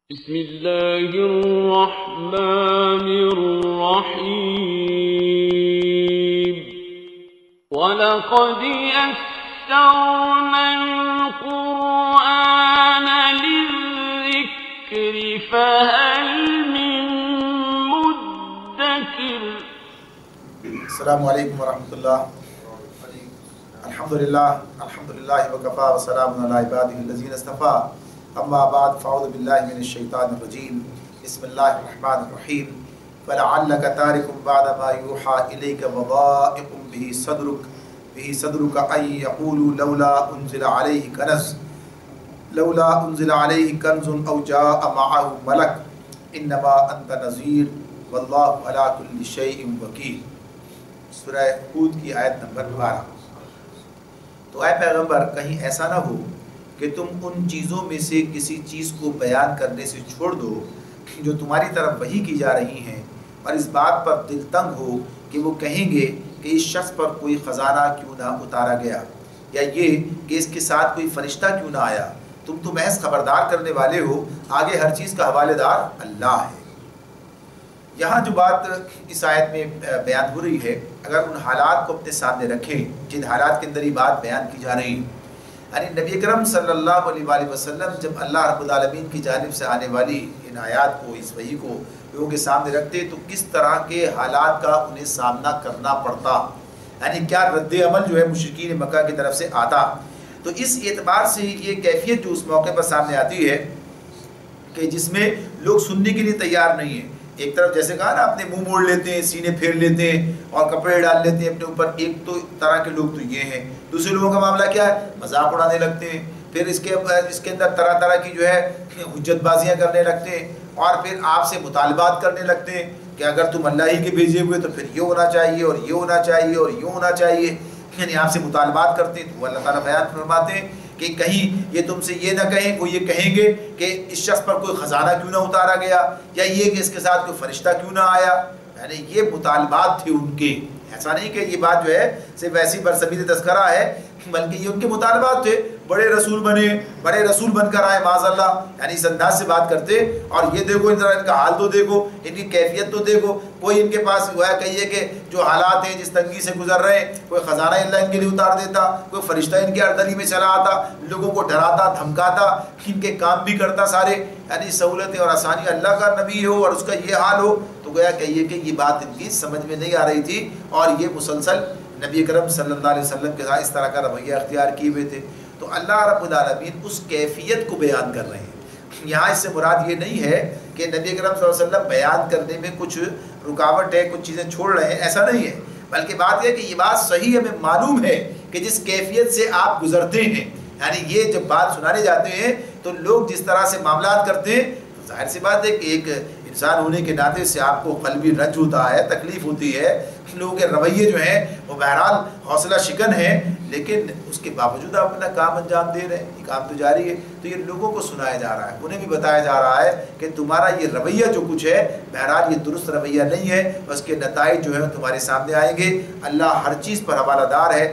بسم اللہ الرحمن الرحیم وَلَقَدْ يَسَّرْنَا الْقُرْآنَ لِلذِّكْرِ فَهَلْ مِن مُدَّكِرٍ۔ السلام علیکم ورحمۃ اللہ۔ الحمدللہ وکفا وسلام علی عبادہ الذین اصطفیٰ، اما بعد فاعوذ باللہ من الشیطان الرجیم، بسم اللہ الرحمن الرحیم۔ فلعلک تارک بعد ما یوحی الیک وضائق به صدرک ان یقولوا لولا انزل علیہ کنز او جاء معه ملک انما انت نذیر واللہ علی کل شیء وکیل۔ سورہ ہود کی آیت نمبر 12۔ تو اے پیغمبر، کہیں ایسا نہ ہو کہ تم ان چیزوں میں سے کسی چیز کو بیان کرنے سے چھوڑ دو جو تمہاری طرف وحی کی جا رہی ہیں، اور اس بات پر دل تنگ ہو کہ وہ کہیں گے کہ اس شخص پر کوئی خزانہ کیوں نہ اتارا گیا، یا یہ کہ اس کے ساتھ کوئی فرشتہ کیوں نہ آیا۔ تم تو محض خبردار کرنے والے ہو، آگے ہر چیز کا حوالے دار اللہ ہے۔ یہاں جو بات اس آیت میں بیان ہو رہی ہے، اگر ان حالات کو اپنے سامنے رکھیں جن حالات کے اندر یہ بات بیان کی جا رہی ہے، یعنی نبی اکرم صلی اللہ علیہ وآلہ وسلم جب اللہ رب العالمین کی جانب سے آنے والی ان آیات کو، اس وحی کو لوگوں کے سامنے رکھتے تو کس طرح کے حالات کا انہیں سامنا کرنا پڑتا، یعنی کیا رد عمل جو ہے مشرکین مکہ کی طرف سے آتا۔ تو اس اعتبار سے یہ کیفیت جو اس موقع پر سامنے آتی ہے کہ جس میں لوگ سننے کے لیے تیار نہیں ہیں۔ ایک طرف جیسے کہا نا، اپنے منہ موڑ لیتے ہیں، سینے پھیر لیتے ہیں اور کپڑے ڈال لیتے ہیں اپنے اوپر۔ ایک تو طرح کے لوگ تو یہ ہیں۔ دوسرے لوگوں کا معاملہ کیا ہے؟ مذاق اڑانے لگتے ہیں، پھر اس کے اندر طرح طرح کی جو ہے حجت بازیاں کرنے لگتے ہیں، اور پھر آپ سے مطالبات کرنے لگتے ہیں کہ اگر تم اللہ ہی کے بھیجے ہوئے تو پھر یہ ہونا چاہیے اور یہ ہونا چاہیے اور یہ ہونا چاہیے، یعنی آپ سے مطالبات کرتے ہیں۔ تو اللہ تعالیٰ بیان فرماتے ہیں کہ کہیں یہ تم سے یہ نہ کہیں، وہ یہ کہیں گے کہ اس شخص پر کوئی خزانہ کیوں نہ اتارا گیا، یا یہ کہ اس کے ساتھ کوئی فرشتہ کیوں نہ آیا۔ یعنی یہ مطالبات تھے ان کے، ایسا نہیں کہ یہ بات جو ہے صرف ایسی برسبیل تذکرہ ہے، بلکہ یہ ان کے مطالبات تھے۔ بڑے رسول بنے، بڑے رسول بن کر آئے معاذ اللہ، یعنی اس انداز سے بات کرتے، اور یہ دیکھو ان کا حال تو دیکھو، ان کی کیفیت تو دیکھو۔ کوئی ان کے پاس ہوا ہے کہیے کہ جو حالات ہیں، جس تنگی سے گزر رہے ہیں، کوئی خزانہ اللہ ان کے لیے اتار دیتا، کوئی فرشتہ ان کے اردلی میں چلا آتا، لوگوں کو ڈراتا دھمکاتا، ان کے کام بھی کرتا سارے، یعنی سہولتیں اور آسانی اللہ کا نبی ہو اور اس کا یہ حال ہو، تو گویا کہیے کہ یہ بات ان کی سمجھ میں نہیں آ رہی تھی، اور یہ مسلسل نبی اکرم صلی اللہ علیہ وسلم کے ساتھ اس طرح کا رویہ اختیار کیے ہوئے تھے۔ تو اللہ رب العالمین اس کیفیت کو بیان کر رہے ہیں۔ یہاں اس سے مراد یہ نہیں ہے کہ نبی اکرم صلی اللہ علیہ وسلم بیان کرنے میں کچھ رکاوٹ ہے، کچھ چیزیں چھوڑ رہے ہیں، ایسا نہیں ہے، بلکہ بات یہ ہے کہ یہ بات صحیح ہمیں معلوم ہے کہ جس کیفیت سے آپ گزرتے ہیں، یعنی یہ جب بات سنانے جاتے ہیں تو لوگ جس طرح سے معاملات کرتے ہیں، ظاہر سی بات ہے کہ ایک انسان ہونے کے ناطے سے آپ کو قلبی رنج ہوتا ہے، تکلیف ہوتی ہے، لوگوں کے رویے جو ہیں وہ بہرحال حوصلہ شکن ہیں، لیکن اس کے باوجود آپ اپنا کام انجام دے رہے ہیں، یہ کام تو جاری ہے۔ تو یہ لوگوں کو سنایا جا رہا ہے، انہیں بھی بتایا جا رہا ہے کہ تمہارا یہ رویہ جو کچھ ہے بہرحال یہ درست رویہ نہیں ہے، اس کے نتائج جو ہیں تمہارے سامنے آئیں گے۔ اللہ ہر چیز پر حوالہ دار ہے،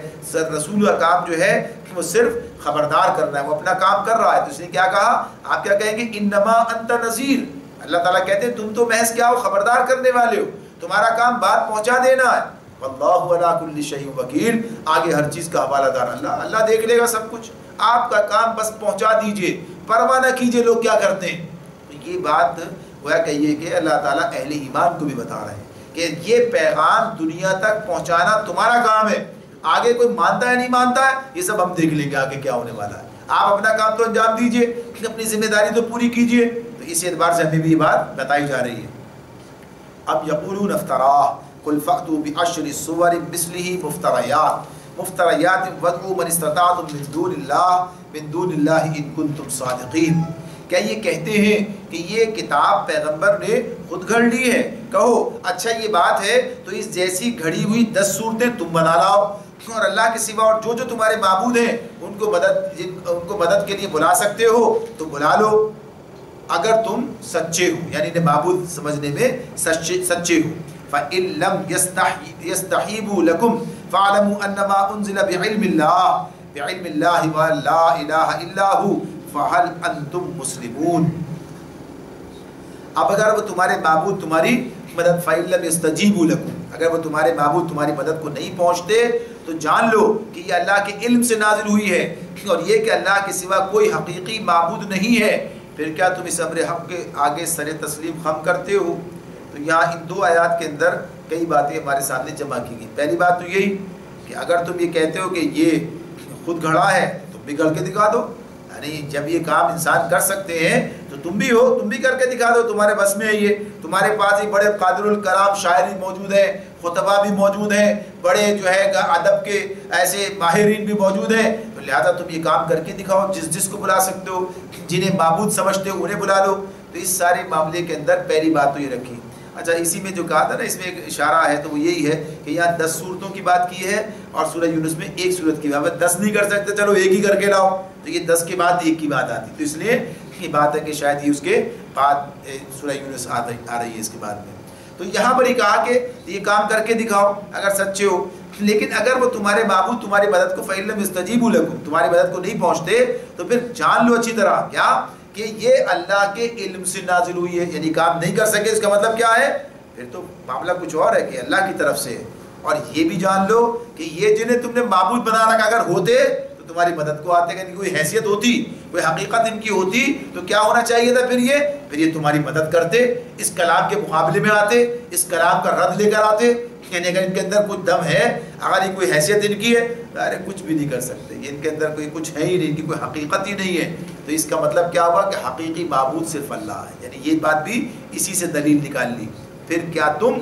رسول کا کام جو ہے وہ صرف خبردار کرنا ہے، وہ اپنا کام کر رہا ہے۔ تو اس نے کیا کہا؟ آپ کیا کہیں گے؟ انما انت نذیر۔ اللہ تعالیٰ کہتے ہیں تم تو محض کیا ہو؟ خبردار کرنے والے ہو، تمہارا کام بات پہنچا دینا ہے۔ واللہ علی کل شیء وکیل، آگے ہر چیز کا حوالہ دار اللہ دیکھ لے گا سب کچھ، آپ کا کام بس پہنچا دیجئے، پرواہ نہ کیجئے لوگ کیا کرتے ہیں۔ تو یہ بات وہ کہیے کہ اللہ تعالیٰ اہل ایمان کو بھی بتا رہے ہیں کہ یہ پیغام دنیا تک پہنچانا تمہارا کام ہے، آگے کوئی مانتا ہے نہیں مانتا ہے یہ سب ہم دیکھ لیں گے آگے کیا ہونے والا ہے، آپ اپنا کام تو انجام دیجئے، اپنی ذمہ داری تو پوری کیجئے۔ تو اس اعتبار سے ہمیں بھی یہ بات بتائی جا رہی ہے۔ اب یقولون افتراہ قل فأتوا بعشر صور مثلہ مفتریات وادعوا من استطعتم من دون اللہ ان کنتم صادقین۔ کیا یہ کہتے ہیں کہ یہ کتاب پیغمبر نے خود گھڑ لی ہے؟ کہو اچھا یہ بات ہے تو اس جیسی گھڑی ہوئی 10 صورتیں تم بنا لاؤ، اور اللہ کے سوا اور جو تمہارے معبود ہیں ان کو مدد کے لیے بلا سکتے ہو تو بلا لو، اگر تم سچے ہو، یعنی انہیں معبود سمجھنے میں سچے ہو۔ فَإِن لَمْ يَسْتَحِيبُوا لَكُمْ فَاعْلَمُوا أَنَّمَا أُنزِلَ بِعِلْمِ اللَّهِ وَلَا إِلَهَ إِلَّا هُوَ فَهَلْ أَنْتُمْ مُسْلِمُونَ۔ اب اگر وہ تمہارے معبود تمہاری مدد فَإِن لَّمْ يَسْتَجِيبُوا لَكُمْ، اگر وہ تمہارے معبود تمہاری مدد کو نہیں پہنچتے تو جان لو کہ یہ اللہ کے علم سے نازل ہوئی ہے، اور یہ کہ اللہ کے سوا کوئی حقیقی معبود نہیں ہے، پھر کیا تم اس امر حق کے آگے سر تسلیم خم کرتے ہو؟ تو یہاں ان دو آیات کے اندر کئی باتیں ہمارے سامنے جمع کی گئی۔ پہلی بات تو یہی کہ اگر تم یہ کہتے ہو کہ یہ خود گھڑا ہے تو بھی کر کے دکھا دو، یعنی جب یہ کام انسان کر سکتے ہیں تو تم بھی ہو، تم بھی کر کے دکھا دو، تمہارے بس میں ہے یہ، تمہارے پاس ہی بڑے قادر الکلام شاعر بھی موجود ہیں، خطبہ بھی موجود ہیں، بڑے جو ہے ادب کے ایسے ماہرین بھی موجود ہیں، تو لہذا تم یہ کام کر کے دکھاؤ، جس کو بلا سکتے ہو، جنہیں معبود سمجھتے ہو انہیں بلا لو۔ تو اس سارے معاملے کے اندر پہلی بات تو یہ رکھی۔ اچھا، اسی میں جو کہا تھا نا، اس میں ایک اشارہ ہے تو وہ یہی ہے کہ یہاں 10 صورتوں کی بات کی ہے اور سورہ یونس میں ایک صورت کی بات، 10 نہیں کر سکتے چلو ایک ہی کر کے لاؤ، تو یہ 10 کے بعد ایک کی بات آتی، تو اس لیے یہ بات ہے کہ شاید یہ اس کے بعد سورہ یونس آ رہی ہے اس کے بعد میں۔ تو یہاں پر ہی کہا کہ یہ کام کر کے دکھاؤ اگر سچے ہو، لیکن اگر وہ تمہارے معبود تمہاری مدد کو فَإِن لَّمْ يَسْتَجِيبُوا لَكُمْ تمہاری مدد کو نہیں پہنچتے تو پھر جان لو اچھی طرح کیا کہ یہ اللہ کے علم سے نازل ہوئی ہے، یعنی کام نہیں کر سکے، اس کا مطلب کیا ہے؟ پھر تو معاملہ کچھ اور ہے کہ اللہ کی طرف سے۔ اور یہ بھی جان لو کہ یہ جنہیں تم نے معبود بنا رکھا اگر ہوتے تو تمہاری مدد کو آتے، کہ کوئی حیثیت ہوتی، کوئی حقیقت ان کی ہوتی تو کیا ہونا چاہیے تھا؟ پھر یہ تمہاری مدد کرتے، اس کلام کے مقابلے میں آتے، اس کلام کا رد لے کر آتے، یعنی اگر ان کے اندر کچھ دم ہے، اگر یہ کوئی حیثیت ان کی ہے، ارے کچھ بھی نہیں کر سکتے، ان کے اندر کوئی کچھ ہے ہی نہیں، ان کی کوئی حقیقت ہی نہیں ہے، تو اس کا مطلب کیا ہوا کہ حقیقی معبود صرف اللہ ہے، یعنی یہ بات بھی اسی سے دلیل نکال لی۔ پھر کیا تم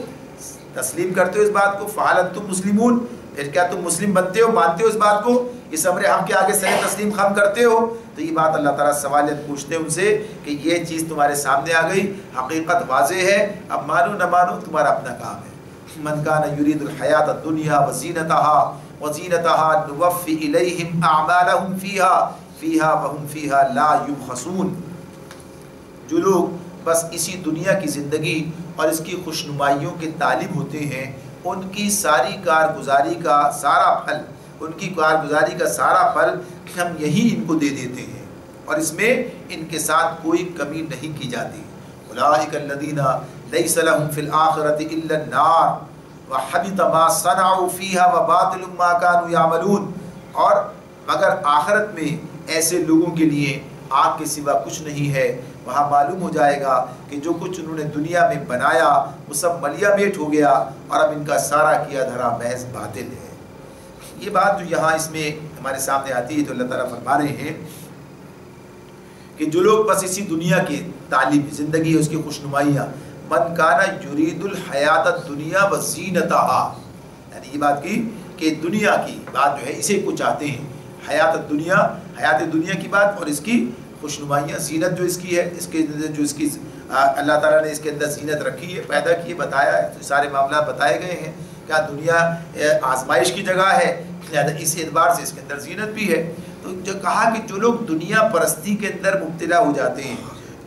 تسلیم کرتے ہو اس بات کو؟ فَهَلْ أَنْتُمْ مُسْلِمُونَ پھر کیا تم مسلم بنتے ہو، مانتے ہو اس بات کو، اس امر حق کے آگے سر تسلیم خم کرتے ہو؟ تو یہ بات اللہ تعالیٰ سوالیت پوچھتے ہیں ان سے کہ یہ چیز تمہارے سامنے آ گئی، حقیقت واضح ہے، اب مانو نہ مانو تمہارا اپنا کام ہے۔ من کان یرید الحیات الدنیا وزینتها نوفی الیہم اعمالہم فیہا وہم فیہا لا یبخسون۔ جو لوگ بس اسی دنیا کی زندگی اور اس کی خوشنمائیوں کے طالب ہوتے ہیں، ان کی ساری کارگزاری کا سارا پھل، ان کی کارگزاری کا سارا پھل ہم یہی ان کو دے دیتے ہیں، اور اس میں ان کے ساتھ کوئی کمی نہیں کی جاتی۔ اولئک الذین لیس لہم فی الآخرۃ الا النار وحبط ما صنعوا فیہا وباطل ما کانوا یعملون۔ اور مگر آخرت میں ایسے لوگوں کے لیے آگ کے سوا کچھ نہیں ہے، وہاں معلوم ہو جائے گا کہ جو کچھ انہوں نے دنیا میں بنایا وہ سب ملیا میٹ ہو گیا، اور اب ان کا سارا کیا دھرا محض باطل ہے۔ یہ بات جو یہاں اس میں ہمارے سامنے آتی ہے تو اللہ تعالیٰ فرما رہے ہیں کہ جو لوگ بس اسی دنیا کے طالب زندگی ہے، اس کی خوشنمائیاں، من کانا یرید الحیات الدنیا وزینتہا، یعنی یہ بات کی کہ دنیا کی بات جو ہے اسے کو چاہتے ہیں، حیات الدنیا، حیات دنیا کی بات اور اس کی خوشنمائیاں، زینت جو اس کی ہے، اس کے جو اس کی اللہ تعالیٰ نے اس کے اندر زینت رکھی ہے، پیدا کی ہے، بتایا ہے، تو سارے معاملات بتائے گئے ہیں۔ کیا دنیا آزمائش کی جگہ ہے، لہذا اس اعتبار سے اس کے اندر زینت بھی ہے۔ تو جو کہا کہ جو لوگ دنیا پرستی کے اندر مبتلا ہو جاتے ہیں،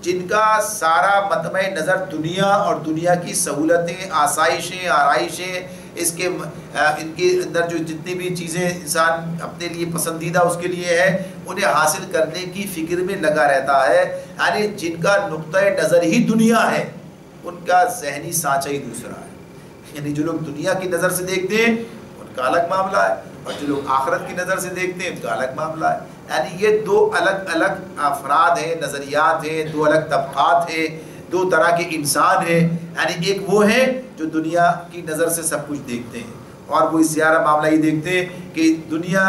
جن کا سارا مطمع نظر دنیا اور دنیا کی سہولتیں، آسائشیں، آرائشیں، ان کے اندر جو جتنی بھی چیزیں انسان اپنے لیے پسندیدہ اس کے لیے ہے، انہیں حاصل کرنے کی فکر میں لگا رہتا ہے، یعنی جن کا نقطۂ نظر ہی دنیا ہے، ان کا ذہنی سانچہ ہی دوسرا ہے۔ یعنی جو لوگ دنیا کی نظر سے دیکھتے ہیں ان کا الگ معاملہ ہے، اور جو لوگ آخرت کی نظر سے دیکھتے ہیں ان کا الگ معاملہ ہے۔ یعنی یہ دو الگ الگ افراد ہیں، نظریات ہیں، دو الگ طبقات ہیں، دو طرح کے انسان ہیں۔ یعنی ایک وہ ہیں جو دنیا کی نظر سے سب کچھ دیکھتے ہیں، اور وہ اس سیارہ معاملہ ہی دیکھتے ہیں کہ دنیا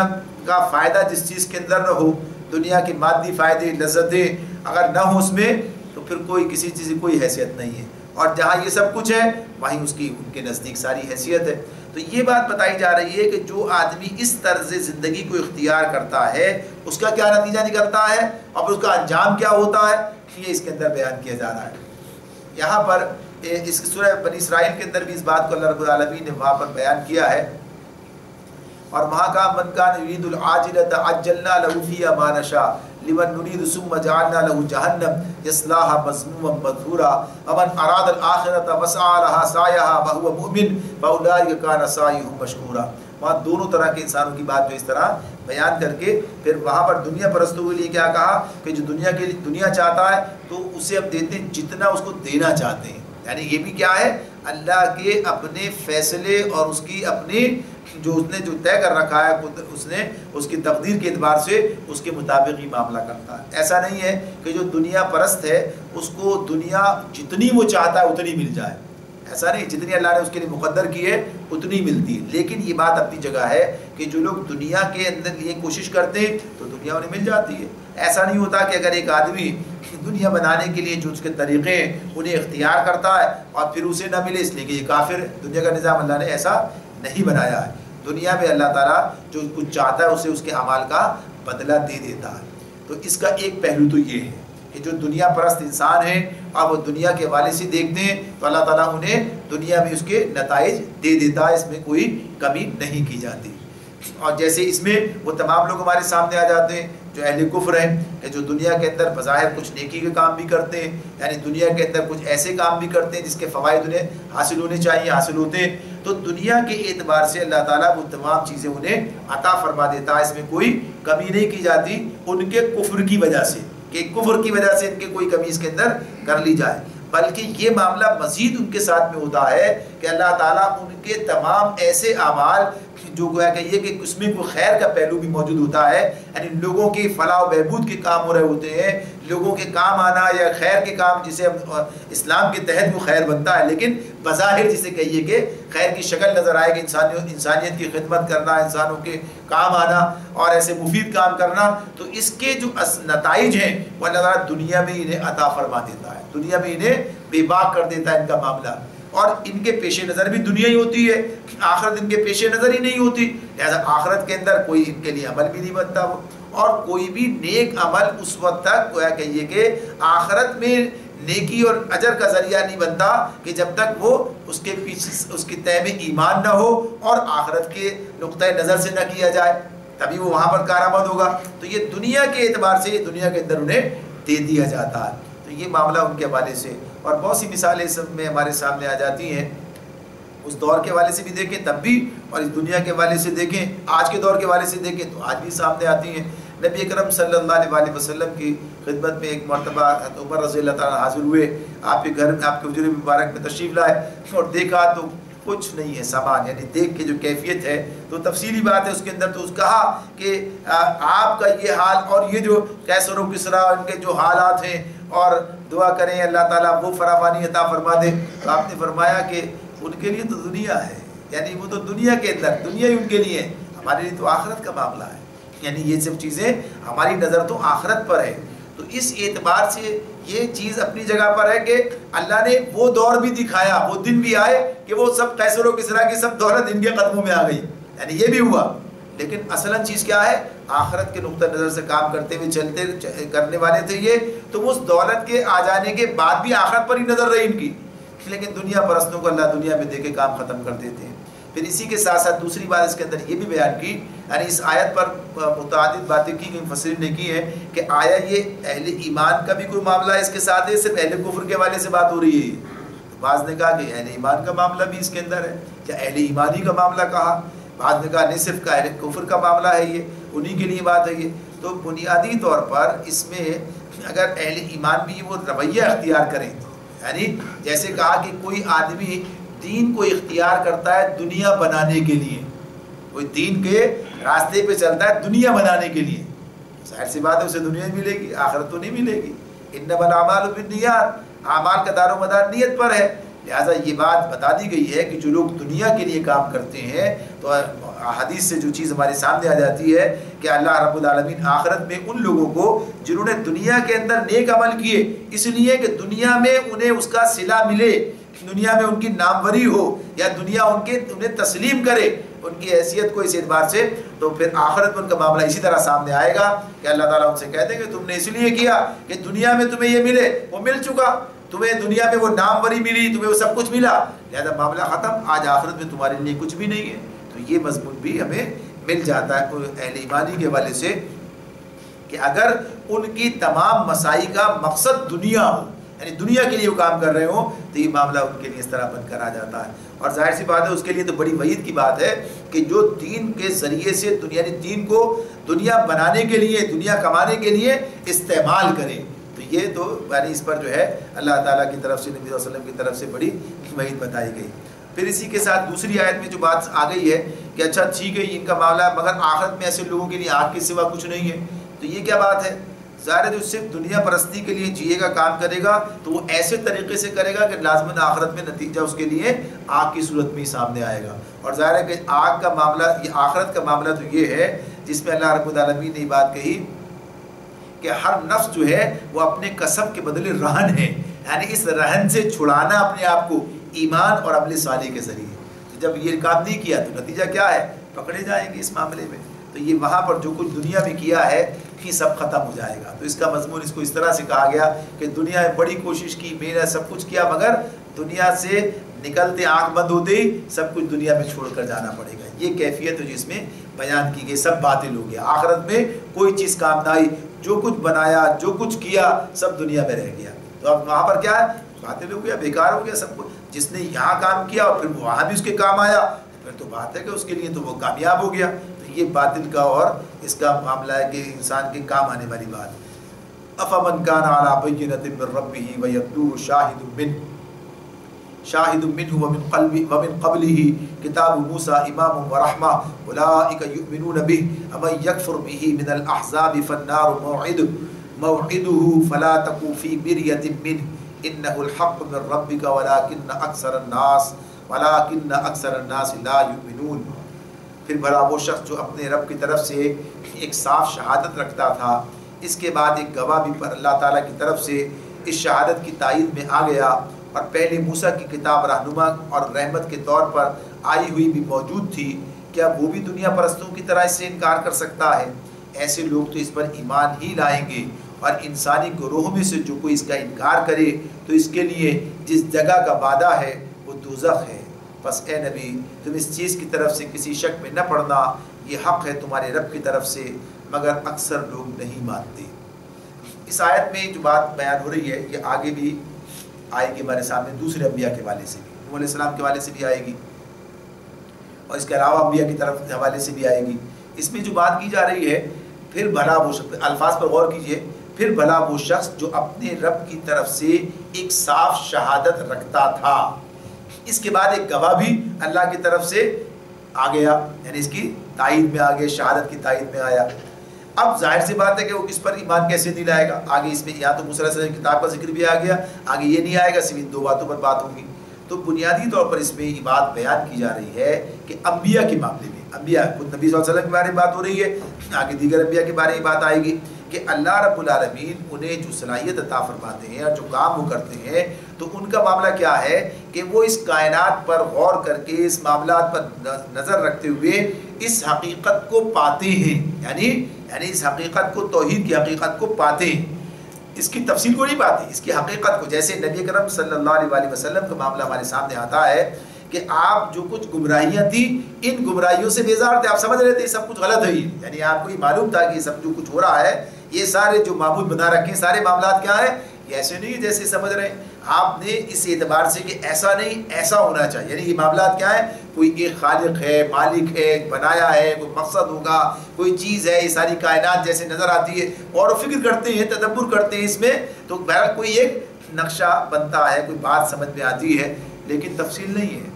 کا فائدہ جس چیز کے اندر نہ ہو، دنیا کے مادی فائدے، لذتیں اگر نہ ہو اس میں، تو پھر کوئی کسی چیز کی کوئی حیثیت نہیں ہے، اور جہاں یہ سب کچھ ہے وہیں اس کی ان کے نزدیک ساری حیثیت ہے۔ تو یہ بات بتائی جا رہی ہے کہ جو آدمی اس طرز زندگی کو اختیار کرتا ہے اس کا کیا نتیجہ نکلتا ہے اور اس کا انجام کیا ہوتا ہے، یہ اس کے اندر بیان کیا جا رہا ہے۔ یہاں پر اس سورہ بنی اسرائیل کے اندر بھی اس بات کو اللہ رب العالمین نے وہاں پر بیان کیا ہے، اور وہاں کا من کان یرید العاجلۃ عجلنا له فیہا ما نشاء لمن نرید ثم جعلنا له جہنم یصلاها مذموما مدحورا ومن اراد الآخرۃ وسعى لها سعیها وهو مؤمن فاولئک کان سعیهم مشکورا وہاں دونوں طرح کے انسانوں کی بات جو اس طرح بیان کر کے پھر وہاں پر دنیا پرستوں کے لیے کیا کہا کہ جو دنیا چاہتا ہے تو اسے اب دیتے ہیں جتنا اس کو دینا چاہتے ہیں. یعنی یہ بھی کیا ہے اللہ کے اپنے فیصلے اور اس کی اپنی جو اس نے جو طے کر رکھا ہے اس نے اس کی تقدیر کے اعتبار سے اس کے مطابق ہی معاملہ کرتا ہے. ایسا نہیں ہے کہ جو دنیا پرست ہے اس کو دنیا جتنی وہ چاہتا ہے اتنی مل جائے. ایسا نہیں, جتنی اللہ نے اس کے لیے مقدر کی ہے اتنی ملتی ہے. لیکن یہ بات اپنی جگہ ہے کہ جو لوگ دنیا کے اندر لیے کوشش کرتے ہیں تو دنیا انہیں مل جاتی ہے. ایسا نہیں ہوتا کہ اگر ایک آدمی دنیا بنانے کے لیے جو اس کے طریقے ہیں انہیں اختیار کرتا ہے اور پھر اسے نہ ملے اس لیے کہ یہ کافر ہے. دنیا کا نظام اللہ نے ایسا نہیں بنایا ہے. دنیا میں اللہ تعالیٰ جو کچھ چاہتا ہے اسے اس کے اعمال کا بدلہ دے دیتا ہے. تو اس کا ایک پہلو تو یہ ہے کہ جو دنیا پرست انسان ہیں اور وہ دنیا کے حوالے سے دیکھتے ہیں تو اللہ تعالیٰ انہیں دنیا میں اس کے نتائج دے دیتا ہے, اس میں کوئی کمی نہیں کی جاتی. اور جیسے اس میں وہ تمام لوگ ہمارے سامنے آ جاتے ہیں جو اہل کفر ہیں کہ جو دنیا کے اندر بظاہر کچھ نیکی کے کام بھی کرتے ہیں, یعنی دنیا کے اندر کچھ ایسے کام بھی کرتے ہیں جس کے فوائد انہیں حاصل ہونے چاہیے, حاصل ہوتے ہیں. تو دنیا کے اعتبار سے اللہ تعالیٰ وہ تمام چیزیں انہیں عطا فرما دیتا ہے, اس میں کوئی کمی نہیں کی جاتی ان کے کفر کی وجہ سے کہ کفر کی وجہ سے ان کے کوئی کمی اس کے اندر کر لی جائے. بلکہ یہ معاملہ مزید ان کے ساتھ میں ہوتا ہے کہ اللہ تعالیٰ ان کے تمام ایسے اعمال جو گویا کہ یہ کہ اس میں کوئی خیر کا پہلو بھی موجود ہوتا ہے, یعنی لوگوں کی فلاح و بہبود کے کام ہو رہے ہوتے ہیں, لوگوں کے کام آنا یا خیر کے کام جسے اسلام کے تحت وہ خیر بنتا ہے, لیکن بظاہر جسے کہیے کہ خیر کی شکل نظر آئے کہ انسانیت کی خدمت کرنا, انسانوں کے کام آنا اور ایسے مفید کام کرنا, تو اس کے جو نتائج ہیں وہ اللہ تعالیٰ دنیا میں انہیں عطا فرما دیتا ہے, دنیا میں انہیں بے باک کر دیتا ہے ان کا معاملہ. اور ان کے پیش نظر بھی دنیا ہی ہوتی ہے, آخرت ان کے پیش نظر ہی نہیں ہوتی. لہذا آخرت کے اندر کوئی ان کے لیے عمل بھی نہیں بنتا وہ, اور کوئی بھی نیک عمل اس وقت تک گویا کہیے کہ آخرت میں نیکی اور اجر کا ذریعہ نہیں بنتا کہ جب تک وہ اس کے پیچھے اس کی تہ میں ایمان نہ ہو اور آخرت کے نقطۂ نظر سے نہ کیا جائے, تبھی وہ وہاں پر کارآمد ہوگا. تو یہ دنیا کے اعتبار سے دنیا کے اندر انہیں دے دیا جاتا ہے. تو یہ معاملہ ان کے حوالے سے, اور بہت سی مثالیں سب میں ہمارے سامنے آ جاتی ہیں. اس دور کے حوالے سے بھی دیکھیں تب بھی, اور اس دنیا کے حوالے سے دیکھیں, آج کے دور کے حوالے سے دیکھیں تو آج بھی سامنے آتی ہیں. نبی اکرم صلی اللہ علیہ وسلم کی خدمت میں ایک مرتبہ عمر رضی اللہ تعالیٰ حاضر ہوئے, آپ کے گھر میں آپ کے حجرے مبارک میں تشریف لائے اور دیکھا تو کچھ نہیں ہے سامان, یعنی دیکھ کے جو کیفیت ہے تو تفصیلی بات ہے اس کے اندر. تو اس کہا کہ آپ کا یہ حال اور یہ جو قیصر و کسریٰ ان کے جو حالات ہیں, اور دعا کریں اللہ تعالیٰ وہ فراوانی عطا فرما دے. تو آپ نے فرمایا کہ ان کے لیے تو دنیا ہے, یعنی وہ تو دنیا کے اندر دنیا ہی ان کے لیے ہے, ہمارے لیے تو آخرت کا معاملہ ہے. یعنی یہ سب چیزیں ہماری نظر تو آخرت پر ہے. تو اس اعتبار سے یہ چیز اپنی جگہ پر ہے کہ اللہ نے وہ دور بھی دکھایا, وہ دن بھی آئے کہ وہ سب قیصر و کسریٰ کی سب دولت ان کے قدموں میں آ گئی, یعنی یہ بھی ہوا. لیکن اصلاً چیز کیا ہے, آخرت کے نقطہ نظر سے کام کرتے ہوئے چلتے کرنے والے تھے یہ, تو اس دولت کے آ جانے کے بعد بھی آخرت پر ہی نظر رہی ان کی. لیکن دنیا پرستوں کو اللہ دنیا میں دے کے کام ختم کر دیتے ہیں. پھر اسی کے ساتھ ساتھ دوسری بات اس کے اندر یہ بھی بیان کی, یعنی اس آیت پر متعدد باتیں کی گئی, مفسرین نے کی ہے کہ آیا یہ اہل ایمان کا بھی کوئی معاملہ ہے اس کے ساتھ ہے, صرف اہل کفر کے حوالے سے بات ہو رہی ہے. بعض نے کہا کہ اہل ایمان کا معاملہ بھی اس کے اندر ہے, یا اہل ایمانی کا معاملہ کہا, بعض نے کہا نہیں صرف اہل کفر کا معاملہ ہے, یہ انہی کے لیے بات ہے یہ. تو بنیادی طور پر اس میں اگر اہل ایمان بھی وہ رویہ اختیار کریں, یعنی جیسے کہا کہ کوئی آدمی دین کو اختیار کرتا ہے دنیا بنانے کے لیے, کوئی دین کے راستے پہ چلتا ہے دنیا بنانے کے لیے, ظاہر سی بات ہے اسے دنیا ملے گی, آخرت تو نہیں ملے گی. انما الاعمال بالنیات, اعمال کا دار و مدار نیت پر ہے. لہٰذا یہ بات بتا دی گئی ہے کہ جو لوگ دنیا کے لیے کام کرتے ہیں, تو حدیث سے جو چیز ہمارے سامنے آ جاتی ہے کہ اللہ رب العالمین آخرت میں ان لوگوں کو جنہوں نے دنیا کے اندر نیک عمل کیے اس لیے کہ دنیا میں انہیں اس کا صلہ ملے, دنیا میں ان کی ناموری ہو, یا دنیا انہیں تسلیم کرے ان کی حیثیت کو اس اعتبار سے, تو پھر آخرت میں ان کا معاملہ اسی طرح سامنے آئے گا کہ اللہ تعالیٰ ان سے کہہ دیں کہ تم نے اس لیے کیا کہ دنیا میں تمہیں یہ ملے, وہ مل چکا, تمہیں دنیا میں وہ ناموری ملی, تمہیں وہ سب کچھ ملا, لہذا معاملہ ختم, آج آخرت میں تمہارے لیے کچھ بھی نہیں ہے. تو یہ مضمون بھی ہمیں مل جاتا ہے اہل ایمانی کے حوالے سے کہ اگر ان کی تمام مسائی کا مقصد دنیا ہو, یعنی دنیا کے لیے وہ کام کر رہے ہوں تو یہ معاملہ ان کے لیے اس طرح بن کر آ جاتا ہے. اور ظاہر سی بات ہے اس کے لیے تو بڑی وعید کی بات ہے کہ جو دین کے ذریعے سے یعنی دین کو دنیا بنانے کے لیے دنیا کمانے کے لیے استعمال کرے, تو یہ تو یعنی اس پر جو ہے اللہ تعالیٰ کی طرف سے نبی صلی اللہ علیہ وسلم کی طرف سے بڑی وعید بتائی گئی. پھر اسی کے ساتھ دوسری آیت میں جو بات آ گئی ہے کہ اچھا ٹھیک ہے ان کا معاملہ مگر آخرت میں ایسے لوگوں کے لیے آگ کے سوا کچھ نہیں ہے, تو یہ کیا بات ہے؟ ظاہر ہے جو صرف دنیا پرستی کے لیے جیے گا کام کرے گا تو وہ ایسے طریقے سے کرے گا کہ لازماً آخرت میں نتیجہ اس کے لیے آگ کی صورت میں ہی سامنے آئے گا. اور ظاہر ہے کہ آگ کا معاملہ یہ آخرت کا معاملہ تو یہ ہے جس میں اللہ رب العالمین نے یہ بات کہی کہ ہر نفس جو ہے وہ اپنے کسب کے بدلے رہن ہے, یعنی اس رہن سے چھڑانا اپنے آپ کو ایمان اور عمل صالح کے ذریعے. جب یہ کام نہیں کیا تو نتیجہ کیا ہے؟ پکڑے جائیں گے اس معاملے میں. تو یہ وہاں پر جو کچھ دنیا میں کیا ہے یہ سب ختم ہو جائے گا. تو اس کا مضمون اس کو اس طرح سے کہا گیا کہ دنیا میں بڑی کوشش کی, میں نے سب کچھ کیا, مگر دنیا سے نکلتے آنکھ بند ہوتے ہی سب کچھ دنیا میں چھوڑ کر جانا پڑے گا. یہ کیفیت ہے جس میں بیان کی گئی, سب باطل ہو گیا. آخرت میں کوئی چیز کام نہ آئی, جو کچھ بنایا جو کچھ کیا سب دنیا میں رہ گیا. تو اب وہاں پر کیا ہے؟ باطل ہو گیا, بیکار ہو گیا سب کچھ. جس نے یہاں کام کیا اور پھر وہاں بھی اس کے کام آیا پھر تو بات ہے کہ اس کے لیے تو وہ کامیاب ہو گیا. تو یہ باطل کا اور اس کا معاملہ ہے کہ انسان کے کام آنے والی بات. افمن کان علی بینۃ من ربہ ویتلوہ شاہد منہ ومن قبلہ کتاب موسیٰ امام ورحمہ اولئک یؤمنون بہ ومن یکفر بہ من الاحزاب فالنار موعدہ فلا تک فی مریۃ منہ انہ الحق من ربک ولکن اکثر الناس لا یؤمنون. پھر بھلا وہ شخص جو اپنے رب کی طرف سے ایک صاف شہادت رکھتا تھا, اس کے بعد ایک گواہ بھی پر اللہ تعالیٰ کی طرف سے اس شہادت کی تائید میں آ گیا, اور پہلے موسیٰ کی کتاب رہنما اور رحمت کے طور پر آئی ہوئی بھی موجود تھی, کیا وہ بھی دنیا پرستوں کی طرح اس سے انکار کر سکتا ہے؟ ایسے لوگ تو اس پر ایمان ہی لائیں گے, اور انسانی گروہ میں سے جو کوئی اس کا انکار کرے تو اس کے لیے جس جگہ کا وعدہ ہے وہ دوزخ ہے. بس اے نبی تم اس چیز کی طرف سے کسی شک میں نہ پڑنا, یہ حق ہے تمہارے رب کی طرف سے, مگر اکثر لوگ نہیں مانتے. اس آیت میں جو بات بیان ہو رہی ہے یہ آگے بھی آئے گی ہمارے سامنے دوسرے انبیاء کے حوالے سے بھی, نوح علیہ السلام کے حوالے سے بھی آئے گی, اور اس کے علاوہ انبیاء کی طرف حوالے سے بھی آئے گی. اس میں جو بات کی جا رہی ہے پھر بھلا وہ شخص, الفاظ پر غور کیجئے, پھر بھلا وہ شخص جو اپنے رب کی طرف سے ایک صاف شہادت رکھتا تھا, اس کے بعد ایک گواہ بھی اللہ کی طرف سے آ گیا, یعنی اس کی تائید میں آ گیا, شہادت کی تائید میں آیا. اب ظاہر سی بات ہے کہ وہ اس پر ایمان کیسے نہیں لائے گا؟ آگے اس میں یا تو موسیٰ علیہ السلام کی کتاب کا ذکر بھی آ گیا, آگے یہ نہیں آئے گا, صرف دو باتوں پر بات ہوگی. تو بنیادی طور پر اس میں یہ بات بیان کی جا رہی ہے کہ انبیاء کے معاملے میں, انبیاء خود نبی صلی اللہ علیہ وسلم کے بارے میں بات ہو رہی ہے, آگے دیگر انبیاء کے بارے میں بات آئے گی کہ اللہ رب العالمین انہیں جو صلاحیت عطا فرماتے ہیں اور جو کام وہ کرتے ہیں, تو ان کا معاملہ کیا ہے کہ وہ اس کائنات پر غور کر کے اس معاملات پر نظر رکھتے ہوئے اس حقیقت کو پاتے ہیں, یعنی اس حقیقت کو, توحید کی حقیقت کو پاتے ہیں. اس کی تفصیل کو نہیں پاتے, اس کی حقیقت کو. جیسے نبی کرم صلی اللہ علیہ وسلم کا معاملہ ہمارے سامنے آتا ہے کہ آپ جو کچھ گمراہیاں تھیں ان گمراہیوں سے بیزار تھے, آپ سمجھ رہے تھے سب کچھ غلط ہے, یعنی آپ کو یہ معلوم تھا کہ سب جو کچھ ہو رہا ہے یہ سارے جو معبود بنا رکھے ہیں سارے معاملات کیا ہیں, یہ ایسے نہیں جیسے سمجھ رہے ہیں آپ نے, اس اعتبار سے کہ ایسا نہیں ایسا ہونا چاہیے. یعنی یہ معاملات کیا ہے, کوئی ایک خالق ہے, مالک ہے, بنایا ہے, کوئی مقصد ہوگا, کوئی چیز ہے, یہ ساری کائنات جیسے نظر آتی ہے, غور و فکر کرتے ہیں, تدبر کرتے ہیں اس میں, تو بہرحال کوئی ایک نقشہ بنتا ہے, کوئی بات سمجھ میں آتی ہے, لیکن تفصیل نہیں ہے.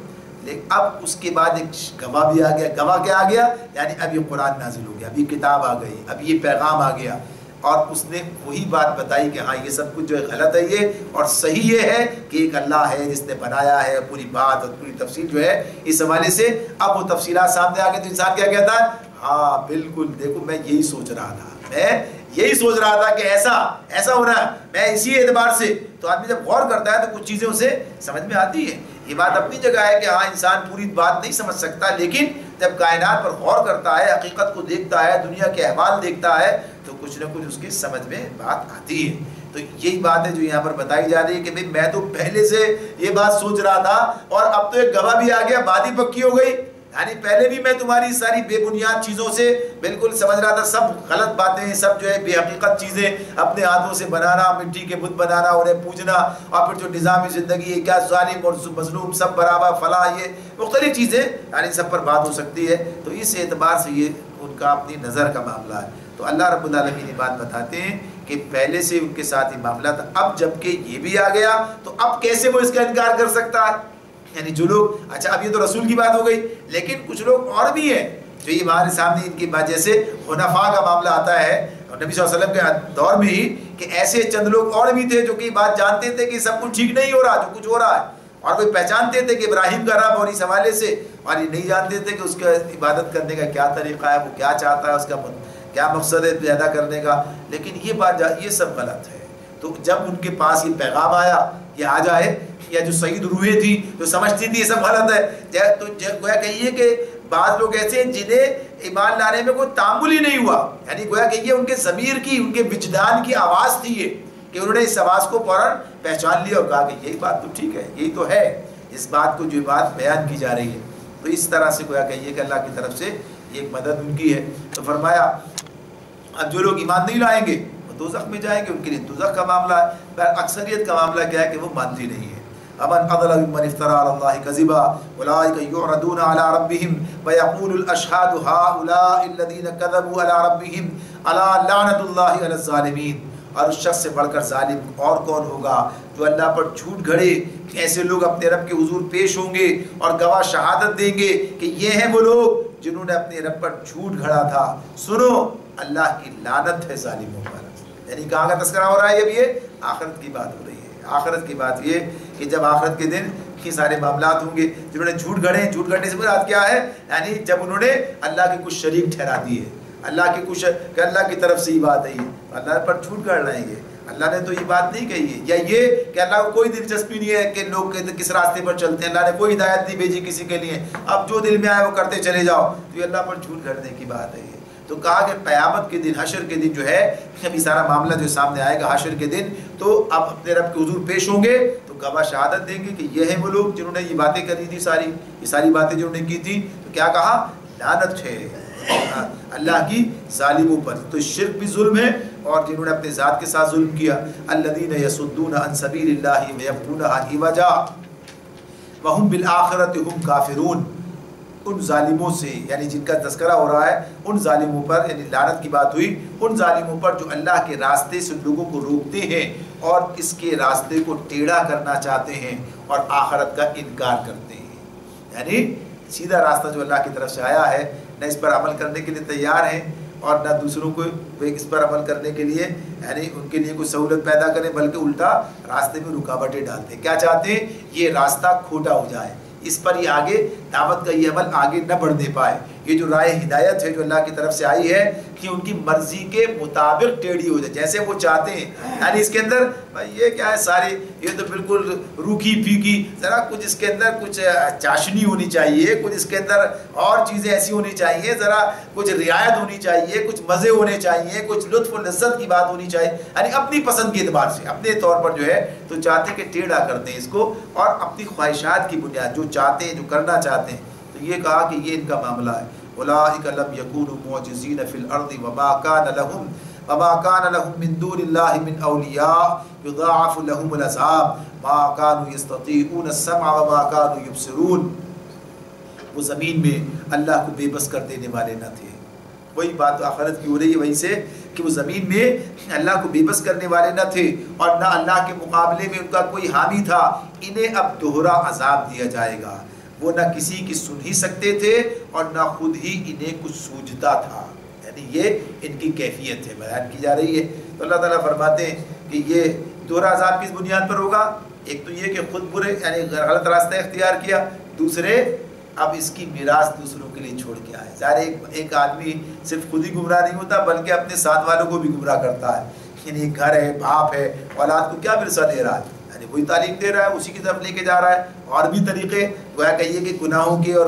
لیکن اب اس کے بعد ایک گواہ بھی آ گیا. گواہ کیا آ گیا؟ یعنی اب یہ قرآن نازل ہو گیا, اب یہ کتاب آ گئی, اب یہ پیغام آ گیا, اور اس نے وہی بات بتائی کہ ہاں یہ سب کچھ جو ہے غلط ہے یہ, اور صحیح یہ ہے کہ ایک اللہ ہے جس نے بنایا ہے. پوری بات اور پوری تفصیل جو ہے اس حوالے سے اب وہ تفصیلات سامنے آ گئی تو انسان کیا کہتا ہے, ہاں بالکل دیکھو میں یہی سوچ رہا تھا, میں یہی سوچ رہا تھا کہ ایسا ہونا ہے, میں اسی اعتبار سے. تو آدمی جب غور کرتا ہے تو کچھ چیزیں اسے سمجھ میں آتی ہیں. یہ بات اپنی جگہ ہے کہ ہاں انسان پوری بات نہیں سمجھ سکتا, لیکن جب کائنات پر غور کرتا ہے, حقیقت کو دیکھتا ہے, دنیا کے احوال دیکھتا ہے, تو کچھ نہ کچھ اس کی سمجھ میں بات آتی ہے. تو یہی بات ہے جو یہاں پر بتائی جا رہی ہے کہ میں تو پہلے سے یہ بات سوچ رہا تھا, اور اب تو ایک گواہ بھی آ گیا, بات ہی پکی ہو گئی. یعنی پہلے بھی میں تمہاری ساری بے بنیاد چیزوں سے بالکل سمجھ رہا تھا، سب غلط باتیں، سب جو ہے بے حقیقت چیزیں، اپنے ہاتھوں سے بنانا، مٹی کے بت بنانا، انہیں پوجنا، اور پھر جو نظامی زندگی ہے کیا ظالم اور مظلوم سب برابر فلاں، یہ مختلف چیزیں یعنی سب پر بات ہو سکتی ہے. تو اس اعتبار سے یہ ان کا اپنی نظر کا معاملہ ہے. تو اللہ رب العالمین یہ بات بتاتے ہیں کہ پہلے سے ان کے ساتھ یہ معاملہ تھا، اب جب کہ یہ بھی آ گیا تو اب کیسے وہ اس کا انکار کر سکتا ہے. یعنی جو لوگ، اچھا اب یہ تو رسول کی بات ہو گئی، لیکن کچھ لوگ اور بھی ہیں جو یہ ہمارے سامنے ان کی بات، جیسے حنفاء کا معاملہ آتا ہے اور نبی صلی اللہ علیہ وسلم کے دور میں ہی، کہ ایسے چند لوگ اور بھی تھے جو کہ بات جانتے تھے کہ سب کچھ ٹھیک نہیں ہو رہا جو کچھ ہو رہا ہے، اور وہ پہچانتے تھے کہ ابراہیم کا رب اور اس حوالے سے، اور یہ نہیں جانتے تھے کہ اس کا عبادت کرنے کا کیا طریقہ ہے، وہ کیا چاہتا ہے، اس کا کیا مقصد ہے پیدا کرنے کا. لیکن یہ بات یہ سب غلط ہے. تو جب ان کے پاس یہ پیغام آیا یہ آ جائے، یا جو سعید روحیں تھی جو سمجھتی تھی یہ سب غلط ہے، تو گویا کہیے کہ بعض لوگ ایسے ہیں جنہیں ایمان لانے میں کوئی تعامل ہی نہیں ہوا، یعنی گویا کہیے ان کے ضمیر کی، ان کے وجدان کی آواز تھی یہ، کہ انہوں نے اس آواز کو فوراً پہچان لیا اور کہا کہ یہی بات تو ٹھیک ہے، یہی تو ہے اس بات کو جو بات بیان کی جا رہی ہے. تو اس طرح سے گویا کہیے کہ اللہ کی طرف سے یہ ایک مدد ان کی ہے. تو فرمایا اب جو لوگ ایمان نہیں لائیں گے وہ دوزخ میں جائیں گے، ان کے لیے دوزخ کا معاملہ ہے. پر اکثریت کا معاملہ کیا ہے کہ وہ مانتی نہیں ہے. امن اظلم ممن افترى على الله كذبا اولئك يعرضون على ربهم ويقول الاشهاد هؤلاء الذين كذبوا على ربهم الا لعنة الله على الظالمين. اور اس شخص سے بڑھ کر ظالم اور کون ہوگا جو اللہ پر جھوٹ گھڑے. ایسے لوگ اپنے رب کے حضور پیش ہوں گے اور گواہ شہادت دیں گے کہ یہ ہیں وہ لوگ جنہوں نے اپنے رب پر جھوٹ گھڑا تھا. سنو اللہ کی لعنت ہے ظالموں پر. یعنی کہاں کا تذکرہ ہو رہا ہے؟ اب یہ آخرت کی بات ہو رہی ہے. آخرت کی بات یہ کہ جب آخرت کے دن یہ سارے معاملات ہوں گے، جنہوں نے جھوٹ گھڑے، جھوٹ گھڑنے سے مراد کیا ہے؟ یعنی جب انہوں نے اللہ کے کچھ شریک ٹھہرا دیے، اللہ کے کچھ کہ اللہ کی طرف سے یہ بات ہے، اللہ پر جھوٹ گھڑ رہے ہیں. اللہ نے تو یہ بات نہیں کہی ہے، یا یہ کہ اللہ کو کوئی دلچسپی نہیں ہے کہ لوگ کس راستے پر چلتے ہیں، اللہ نے کوئی ہدایت نہیں بھیجی کسی کے لیے، اب جو دل میں آئے وہ کرتے چلے جاؤ. تو یہ اللہ پر جھوٹ گھڑنے کی بات ہے. تو کہا کہ قیامت کے دن، حشر کے دن جو ہے، ابھی سارا معاملہ جو سامنے آئے گا حشر کے دن، تو اب اپنے رب کے حضور پیش ہوں گے تو گواہ شہادت دیں گے کہ یہ ہیں وہ لوگ جنہوں نے یہ باتیں کری تھی، یہ ساری باتیں جنہوں نے کی تھی. تو کیا کہا؟ لعنت ہے اللہ کی ظالموں پر. تو شرک بھی ظلم ہے، اور جنہوں نے اپنے ذات کے ساتھ ظلم کیا. الذین یصدون عن سبیل اللہ ویبغونها عوجا وهم بالآخرۃ هم کافرون. ان ظالموں سے، یعنی جن کا تذکرہ ہو رہا ہے ان ظالموں پر، یعنی لعنت کی بات ہوئی ان ظالموں پر جو اللہ کے راستے سے لوگوں کو روکتے ہیں اور اس کے راستے کو ٹیڑھا کرنا چاہتے ہیں اور آخرت کا انکار کرتے ہیں. یعنی سیدھا راستہ جو اللہ کی طرف سے آیا ہے، نہ اس پر عمل کرنے کے لیے تیار ہیں اور نہ دوسروں کو اس پر عمل کرنے کے لیے یعنی ان کے لیے کوئی سہولت پیدا کریں، بلکہ الٹا راستے میں رکاوٹیں ڈالتے ہیں. کیا چاہتے ہیں؟ یہ راستہ کھوٹا ہو جائے، اس پر یہ آگے دعوت کا یہ عمل آگے نہ بڑھنے پائے. یہ جو رائے ہدایت ہے جو اللہ کی طرف سے آئی ہے کہ ان کی مرضی کے مطابق ٹیڑھی ہو جائے جیسے وہ چاہتے ہیں. یعنی اس کے اندر بھائی یہ کیا ہے، سارے یہ تو بالکل روکھی پھیکی، ذرا کچھ اس کے اندر کچھ چاشنی ہونی چاہیے، کچھ اس کے اندر اور چیزیں ایسی ہونی چاہیے، ذرا کچھ رعایت ہونی چاہیے، کچھ مزے ہونے چاہیے، کچھ لطف و لذت کی بات ہونی چاہیے. یعنی اپنی پسند کے اعتبار سے اپنے طور پر جو ہے تو چاہتے کہ ٹیڑھا کرتے ہیں اس کو، اور اپنی خواہشات کی بنیاد جو چاہتے ہیں، جو کرنا چاہتے ہیں. تو یہ کہا کہ یہ ان کا معاملہ ہے. اولئک لم یکونوا معجزین فی الارض وما کان لهم من دون اللہ من اولیاء یضاعف لهم العذاب ما كانوا یستطیعون السمع وما كانوا یبصرون. وہ زمین میں اللہ کو بے بس کر دینے والے نہ تھے. وہی بات آخرت کی ہو رہی ہے وہیں سے کہ وہ زمین میں اللہ کو بے بس کرنے والے نہ تھے اور نہ اللہ کے مقابلے میں ان کا کوئی حامی تھا. انہیں اب دوہرا عذاب دیا جائے گا. وہ نہ کسی کی سن ہی سکتے تھے اور نہ خود ہی انہیں کچھ سوجھتا تھا. یعنی یہ ان کی کیفیت ہے بیان کی جا رہی ہے. تو اللہ تعالیٰ فرماتے ہیں کہ یہ دوہرا عذاب کس بنیاد پر ہوگا؟ ایک تو یہ کہ خود برے یعنی غلط راستہ اختیار کیا، دوسرے اب اس کی میراث دوسروں کے لیے چھوڑ کے آئے. ظاہر ایک آدمی صرف خود ہی گمراہ نہیں ہوتا بلکہ اپنے ساتھ والوں کو بھی گمراہ کرتا ہے. یعنی ایک گھر ہے، باپ ہے، اولاد کو کیا ورثہ دے رہا ہے؟ یعنی وہی تعلیم دے رہا ہے، اسی کی طرف لے کے جا رہا ہے. اور بھی طریقے گویا کہیے کہ گناہوں کے اور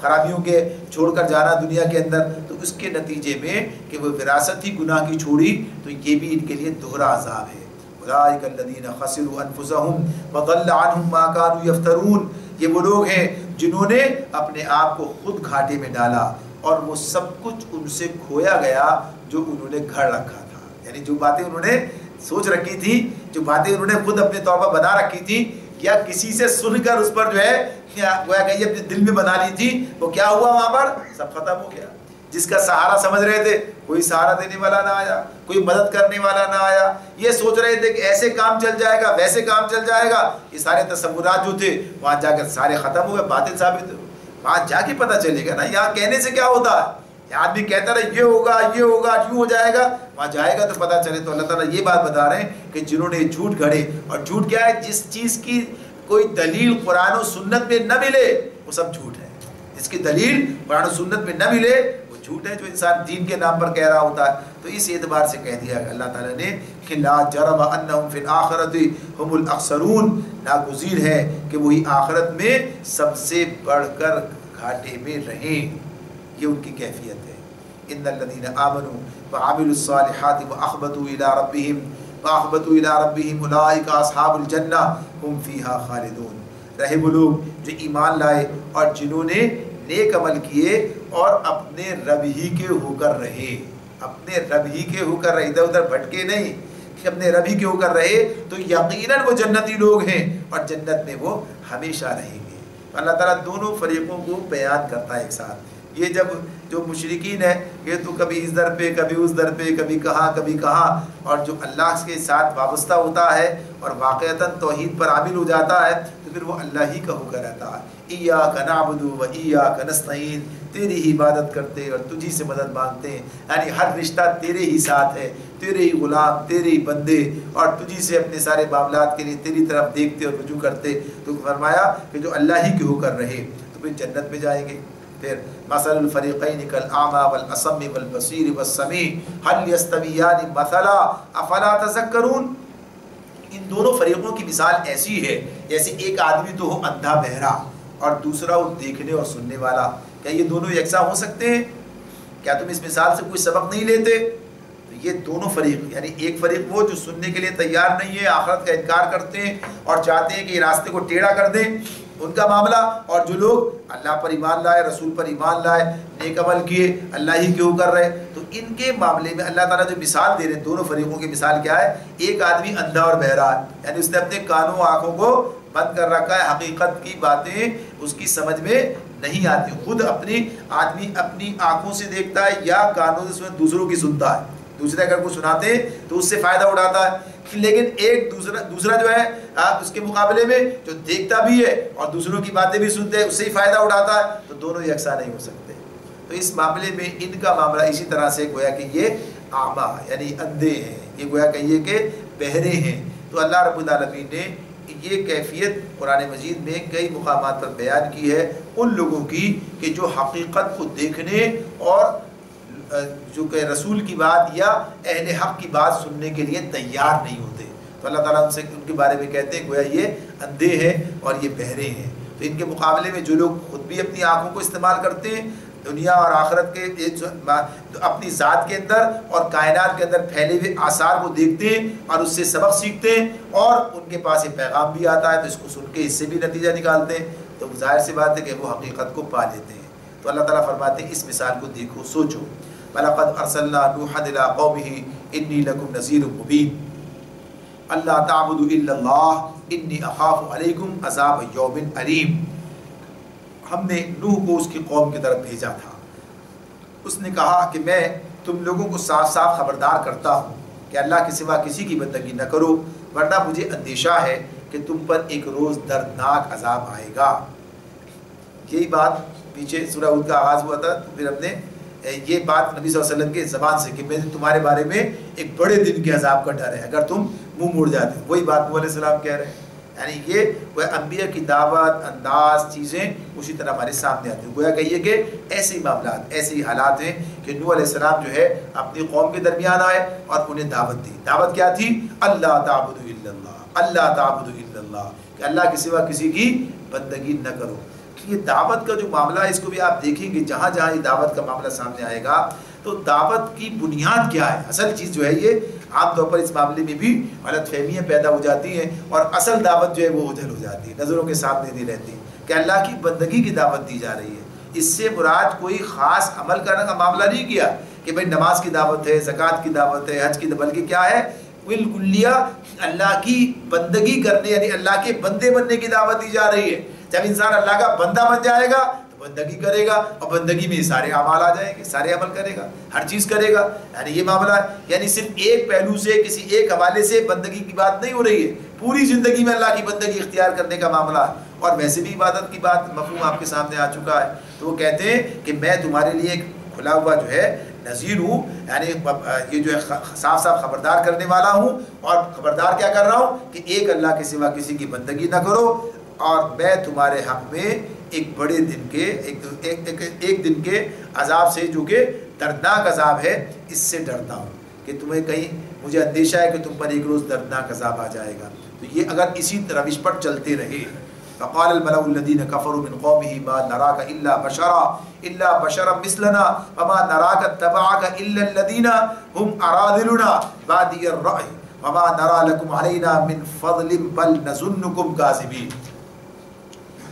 خرابیوں کے چھوڑ کر جانا دنیا کے اندر، تو اس کے نتیجے میں کہ وہ وراثت ہی گناہ کی چھوڑی، تو یہ بھی ان کے لیے دوہرا عذاب ہے. اولئک الذین خسروا انفسهم وضل عنهم ما كانوا یفترون. یہ وہ لوگ ہیں جنہوں نے اپنے آپ کو خود گھاٹے میں ڈالا اور وہ سب کچھ ان سے کھویا گیا جو انہوں نے گھڑ رکھا تھا. یعنی جو باتیں انہوں نے سوچ رکھی تھی، جو باتیں انہوں نے خود اپنے طور پر بنا رکھی تھی یا کسی سے سن کر اس پر جو ہے گویا کہ یہ اپنے دل میں بنا لی تھی، وہ کیا ہوا وہاں پر؟ سب ختم ہو گیا. جس کا سہارا سمجھ رہے تھے کوئی سہارا دینے والا نہ آیا، کوئی مدد کرنے والا نہ آیا. یہ سوچ رہے تھے کہ ایسے کام چل جائے گا، ویسے کام چل جائے گا، یہ سارے تصورات جو تھے وہاں جا کر سارے ختم ہوئے، باطل ثابت ہوئے. وہاں جا کے پتہ چلے گا نا، یہاں کہنے سے کیا ہوتا ہے. آدمی کہتا رہے یہ ہوگا یہ ہوگا یوں ہو جائے گا، وہاں جائے گا تو پتہ چلے. تو اللہ تعالیٰ یہ بات بتا رہے ہیں کہ جنہوں نے جھوٹ گھڑے، اور جھوٹ کیا ہے؟ جس چیز کی کوئی دلیل قرآن و سنت میں نہ ملے وہ سب جھوٹ ہے. جس کی دلیل قرآن و سنت میں نہ ملے وہ جھوٹ ہے، جو انسان دین کے نام پر کہہ رہا ہوتا ہے. تو اس اعتبار سے کہہ دیا اللہ تعالیٰ نے کہ لا جرم انہم فی الآخرۃ ہم الاخسرون، ناگزیر ہے کہ وہی آخرت میں سب سے بڑھ کر گھاٹے میں رہیں. یہ ان کی کیفیت ہے. ان الذین آمنوا وعملوا الصالحات واخبتوا الی ربہم اولئک اصحاب الجنہ ہم فیہا خالدون. رہے وہ لوگ جو ایمان لائے اور جنہوں نے نیک عمل کیے اور اپنے رب ہی کے ہو کر رہے. اپنے رب ہی کے ہو کر رہے، ادھر ادھر بھٹکے نہیں، کہ اپنے رب ہی کے ہو کر رہے تو یقیناً وہ جنتی لوگ ہیں اور جنت میں وہ ہمیشہ رہیں گے. اللہ تعالیٰ دونوں فریقوں کو بیان کرتا ہے ایک ساتھ. یہ جب جو مشرکین ہے یہ تو کبھی اس در پہ کبھی اس در پہ کبھی کہاں، اور جو اللہ کے ساتھ وابستہ ہوتا ہے اور واقعتاً توحید پر عامل ہو جاتا ہے تو پھر وہ اللہ ہی کا ہو کر رہتا ہے. ایاک نعبد و ایاک نستعین، تیری ہی عبادت کرتے اور تجھی سے مدد مانگتے ہیں. یعنی ہر رشتہ تیرے ہی ساتھ ہے، تیرے ہی غلام، تیرے ہی بندے، اور تجھی سے اپنے سارے معاملات کے لیے تیری طرف دیکھتے اور رجوع کرتے. تو فرمایا کہ جو اللہ ہی کے ہو کر رہے تو پھر جنت میں جائیں گے. پھر مثل الفریقین کالاعمی والاصم والبصیر والسمیع هل یستویان مثلا افلا تذکرون. ان دونوں فریقوں کی مثال ایسی ہے جیسے ایک آدمی تو ہو اندھا بہرا اور دوسرا وہ دیکھنے اور سننے والا. کیا یہ دونوں یکساں ہو سکتے ہیں؟ کیا تم اس مثال سے کوئی سبق نہیں لیتے؟ تو یہ دونوں فریق، یعنی ایک فریق وہ جو سننے کے لیے تیار نہیں ہے، آخرت کا انکار کرتے ہیں اور چاہتے ہیں کہ یہ راستے کو ٹیڑھا کر دیں، ان کا معاملہ. اور جو لوگ اللہ پر ایمان لائے، رسول پر ایمان لائے، نیک عمل کیے، اللہ ہی کے ہو کر رہے، تو ان کے معاملے میں اللہ تعالیٰ جو مثال دے رہے ہیں دونوں فریقوں کی مثال کیا ہے؟ ایک آدمی اندھا اور بہرا ہے، یعنی اس نے اپنے کانوں آنکھوں کو بند کر رکھا ہے، حقیقت کی باتیں اس کی سمجھ میں نہیں آتی. خود آدمی اپنی آنکھوں سے دیکھتا ہے یا کانوں سے دوسروں کی سنتا ہے. دوسرے اگر کوئی سناتے ہیں تو اس سے فائدہ اٹھاتا ہے، لیکن ایک دوسرا جو ہے اس کے مقابلے میں جو دیکھتا بھی ہے اور دوسروں کی باتیں بھی سنتے ہیں اس سے ہی فائدہ اٹھاتا ہے، تو دونوں یکساں نہیں ہو سکتے. تو اس معاملے میں ان کا معاملہ اسی طرح سے گویا کہ یہ اعمیٰ یعنی اندھے ہیں، یہ گویا کہیے کہ بہرے ہیں. تو اللہ رب العالمین نے یہ کیفیت قرآن مجید میں کئی مقامات پر بیان کی ہے ان لوگوں کی کہ جو حقیقت کو دیکھنے اور جو کہ رسول کی بات یا اہل حق کی بات سننے کے لیے تیار نہیں ہوتے. تو اللہ تعالیٰ ان کے بارے میں کہتے ہیں گویا یہ اندھے ہیں اور یہ بہرے ہیں. تو ان کے مقابلے میں جو لوگ خود بھی اپنی آنکھوں کو استعمال کرتے ہیں، دنیا اور آخرت کے اپنی ذات کے اندر اور کائنات کے اندر پھیلے ہوئے آثار کو دیکھتے ہیں اور اس سے سبق سیکھتے ہیں اور ان کے پاس یہ پیغام بھی آتا ہے تو اس کو سن کے اس سے بھی نتیجہ نکالتے ہیں، تو ظاہر سی بات ہے کہ وہ حقیقت کو پا لیتے ہیں. تو اللہ تعالیٰ فرماتے ہیں اس مثال کو دیکھو، سوچو. وَلَقَدْ أَرْسَلْنَا نُوحًا إِلَىٰ قَوْمِهِ إِنِّي لَكُمْ نَذِيرٌ مُّبِينٌ أَلَّا تَعْبُدُوا إِلَّا اللَّهَ إِنِّي أَخَافُ عَلَيْكُمْ عَذَابَ يَوْمٍ أَلِيمٍ. ہم نے نوح کو اس کی قوم کی طرف بھیجا تھا. اس نے کہا کہ میں تم لوگوں کو صاف صاف خبردار کرتا ہوں کہ اللہ کے سوا کسی کی بندگی نہ کرو، ورنہ مجھے اندیشہ ہے کہ تم پر ایک روز دردناک عذاب آئے گا. یہی بات پیچھے سورہ ہود کا آغاز ہوا تھا، تو پھر ہم نے یہ بات نبی صلی اللہ علیہ وسلم کے زبان سے کہ میں تمہارے بارے میں ایک بڑے دن کے عذاب کا ڈر ہے اگر تم منہ موڑ جاتے. وہی بات نوح علیہ السلام کہہ رہے ہیں. یعنی یہ وہ انبیاء کی دعوت، انداز، چیزیں اسی طرح ہمارے سامنے آتی ہیں. گویا کہیے کہ ایسے معاملات، ایسے حالات ہیں کہ نوح علیہ السلام جو ہے اپنی قوم کے درمیان آئے اور انہیں دعوت دی. دعوت کیا تھی؟ اللہ تعبدوا الا اللہ، اللہ تعبدوا الا اللہ، کہ اللہ کے سوا کسی کی بندگی نہ کرو. یہ دعوت کا جو معاملہ ہے اس کو بھی آپ دیکھیں گے جہاں جہاں یہ دعوت کا معاملہ سامنے آئے گا تو دعوت کی بنیاد کیا ہے؟ اصل چیز جو ہے یہ عام طور پر اس معاملے میں بھی غلط فہمیاں پیدا ہو جاتی ہیں اور اصل دعوت جو ہے وہ اوجھل ہو جاتی ہے، نظروں کے سامنے نہیں رہتی کہ اللہ کی بندگی کی دعوت دی جا رہی ہے۔ اس سے مراد کوئی خاص عمل کرنے کا معاملہ نہیں کیا کہ بھائی نماز کی دعوت ہے، زکوٰۃ کی دعوت ہے، حج کی دعوت، بلکہ کیا ہے بالکلیہ اللہ کی بندگی کرنے یعنی اللہ کے بندے بننے کی دعوت دی جا رہی ہے۔ جب انسان اللہ کا بندہ بن جائے گا تو بندگی کرے گا اور بندگی میں سارے اعمال آ جائیں گے، سارے عمل کرے گا، ہر چیز کرے گا، یعنی یہ معاملہ ہے۔ یعنی صرف ایک پہلو سے کسی ایک حوالے سے بندگی کی بات نہیں ہو رہی ہے، پوری زندگی میں اللہ کی بندگی اختیار کرنے کا معاملہ ہے۔ اور ویسے بھی عبادت کی بات مفہوم آپ کے سامنے آ چکا ہے، تو وہ کہتے ہیں کہ میں تمہارے لیے ایک کھلا ہوا جو ہے نذیر ہوں، یعنی یہ جو ہے صاف صاف خبردار کرنے والا ہوں، اور خبردار کیا کر رہا ہوں کہ ایک اللہ کے سوا کسی کی بندگی نہ کرو، اور میں تمہارے حق میں ایک بڑے دن کے ایک دن کے عذاب سے جو کہ دردناک عذاب ہے اس سے ڈرتا ہوں، کہ تمہیں کہیں مجھے اندیشہ ہے کہ تم پر ایک روز دردناک عذاب آ جائے گا۔ تو یہ اگر اسی روش پر چلتے رہے، فقال الملأ الذين كفروا من قومه ما نراك الا بشرا مثلنا وما نراك اتبعك الا الذين هم اراذلنا بادي الرأي وما نرى لكم علينا من فضل بل نظنكم كاذبين۔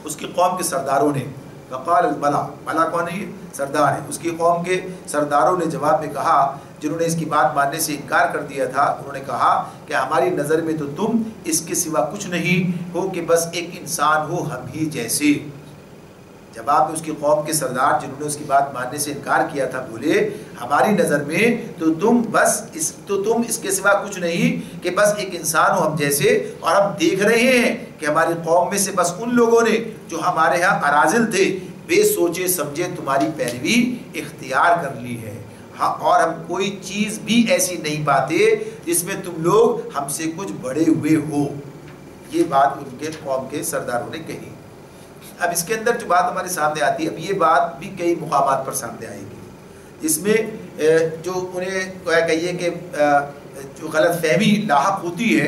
اس کی قوم کے سرداروں نے، فقال الملأ کون ہے؟ سردار ہے، اس کی قوم کے سرداروں نے جواب میں کہا، جنہوں نے اس کی بات ماننے سے انکار کر دیا تھا، انہوں نے کہا کہ ہماری نظر میں تو تم اس کے سوا کچھ نہیں ہو کہ بس ایک انسان ہو ہم ہی جیسے۔ جواب میں اس کی قوم کے سردار جنہوں نے اس کی بات ماننے سے انکار کیا تھا بولے ہماری نظر میں تو تم اس کے سوا کچھ نہیں کہ بس ایک انسان ہو ہم جیسے، اور ہم دیکھ رہے ہیں کہ ہماری قوم میں سے بس ان لوگوں نے جو ہمارے ہاں اراذل تھے بے سوچے سمجھے تمہاری پیروی اختیار کر لی ہے، اور ہم کوئی چیز بھی ایسی نہیں پاتے جس میں تم لوگ ہم سے کچھ بڑے ہوئے ہو۔ یہ بات ان کے قوم کے سرداروں نے کہی۔ اب اس کے اندر جو بات ہمارے سامنے آتی ہے، اب یہ بات بھی کئی مقامات پر سامنے آئے گی، جس میں جو انہیں کہیے کہ جو غلط فہمی لاحق ہوتی ہے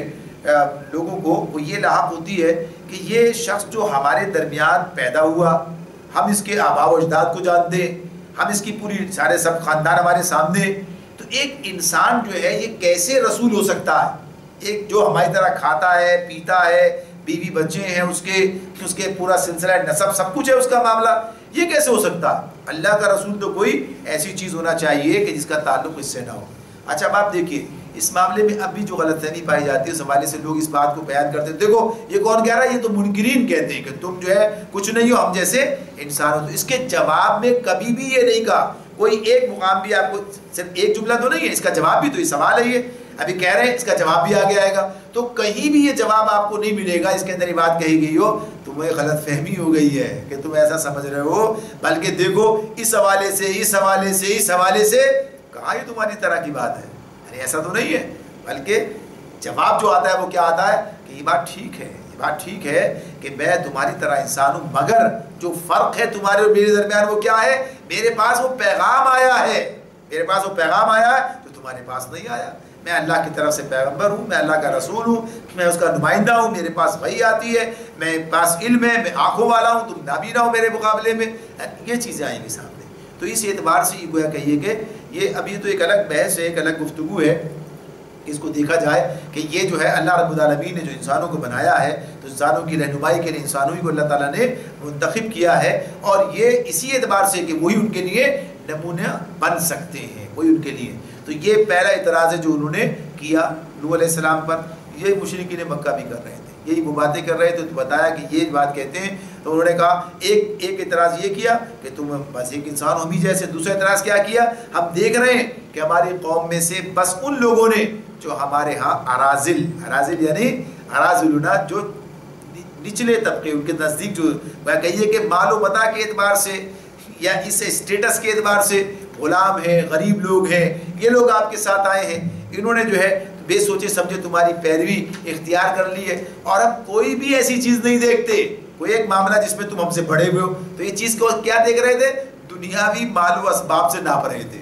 لوگوں کو، وہ یہ لاحق ہوتی ہے کہ یہ شخص جو ہمارے درمیان پیدا ہوا، ہم اس کے آباء و اجداد کو جانتے ہیں، ہم اس کی پوری سارے سب خاندان ہمارے سامنے، تو ایک انسان جو ہے یہ کیسے رسول ہو سکتا ہے؟ ایک جو ہماری طرح کھاتا ہے پیتا ہے، بیوی بچے ہیں اس کے پورا سلسلہ نسب سب کچھ ہے اس کا معاملہ، یہ کیسے ہو سکتا ہے؟ اللہ کا رسول تو کوئی ایسی چیز ہونا چاہیے کہ جس کا تعلق اس سے نہ ہو۔ اچھا اب آپ دیکھیے اس معاملے میں اب بھی جو غلط فہمی پائی جاتی ہے، اس حوالے سے لوگ اس بات کو بیان کرتے ہیں، دیکھو یہ کون کہہ رہا ہے؟ یہ تو منکرین کہتے ہیں کہ تم جو ہے کچھ نہیں ہو ہم جیسے انسان ہو۔ تو اس کے جواب میں کبھی بھی یہ نہیں کہا، کوئی ایک مقام بھی آپ کو صرف ایک جملہ تو نہیں ہے، اس کا جواب بھی تو یہ سوال ہے، یہ ابھی کہہ رہے ہیں اس کا جواب بھی آگے آئے گا، تو کہیں بھی یہ جواب آپ کو نہیں ملے گا اس کے اندر یہ بات کہی گئی ہو تمہیں غلط فہمی ہو گئی ہے کہ تم ایسا سمجھ رہے ہو، بلکہ دیکھو اس حوالے سے کہاں یہ تمہاری طرح کی بات ہے، یعنی ایسا تو نہیں ہے، بلکہ جواب جو آتا ہے وہ کیا آتا ہے کہ یہ بات ٹھیک ہے کہ میں تمہاری طرح انسان ہوں، مگر جو فرق ہے تمہارے اور میرے درمیان وہ کیا ہے؟ میرے پاس وہ پیغام آیا ہے جو تمہارے پاس نہیں آیا۔ میں اللہ کی طرف سے پیغمبر ہوں، میں اللہ کا رسول ہوں، میں اس کا نمائندہ ہوں، میرے پاس وحی آتی ہے، میرے پاس علم ہے، میں آنکھوں والا ہوں، تم نابینا ہو میرے مقابلے میں، یہ چیزیں آئیں گی سامنے۔ تو اس اعتبار سے یہ گویا کہیے کہ یہ ابھی تو ایک الگ بحث ہے، ایک الگ گفتگو ہے، اس کو دیکھا جائے کہ یہ جو ہے اللہ رب العالمین نے جو انسانوں کو بنایا ہے تو انسانوں کی رہنمائی کے لیے انسانوں ہی کو اللہ تعالیٰ نے منتخب کیا ہے، اور یہ اسی اعتبار سے کہ وہی ان کے لیے نمونہ بن سکتے ہیں، وہی ان کے لیے۔ تو یہ پہلا اعتراض ہے جو انہوں نے کیا نوح علیہ السلام پر، یہ مشرکین مکہ بھی کر رہے تھے، یہی وہ باتیں کر رہے تھے، تو بتایا کہ یہ بات کہتے ہیں، تو انہوں نے کہا ایک اعتراض یہ کیا کہ تم بس ایک انسان ہو ہی جیسے، دوسرا اعتراض کیا کیا؟ ہم دیکھ رہے ہیں کہ ہماری قوم میں سے بس ان لوگوں نے جو ہمارے ہاں اراذل یعنی اراذلنا جو نچلے طبقے، ان کے نزدیک جو کہیے کہ مال و متاع کے اعتبار سے یا اس اسٹیٹس کے اعتبار سے غلام ہیں، غریب لوگ ہیں، یہ لوگ آپ کے ساتھ آئے ہیں، انہوں نے جو ہے بے سوچے سمجھے تمہاری پیروی اختیار کر لی ہے، اور اب کوئی بھی ایسی چیز نہیں دیکھتے، کوئی ایک معاملہ جس میں تم ہم سے بڑے ہوئے ہو، تو یہ چیز کو کیا دیکھ رہے تھے؟ دنیاوی مال و اسباب سے ناپ رہے تھے،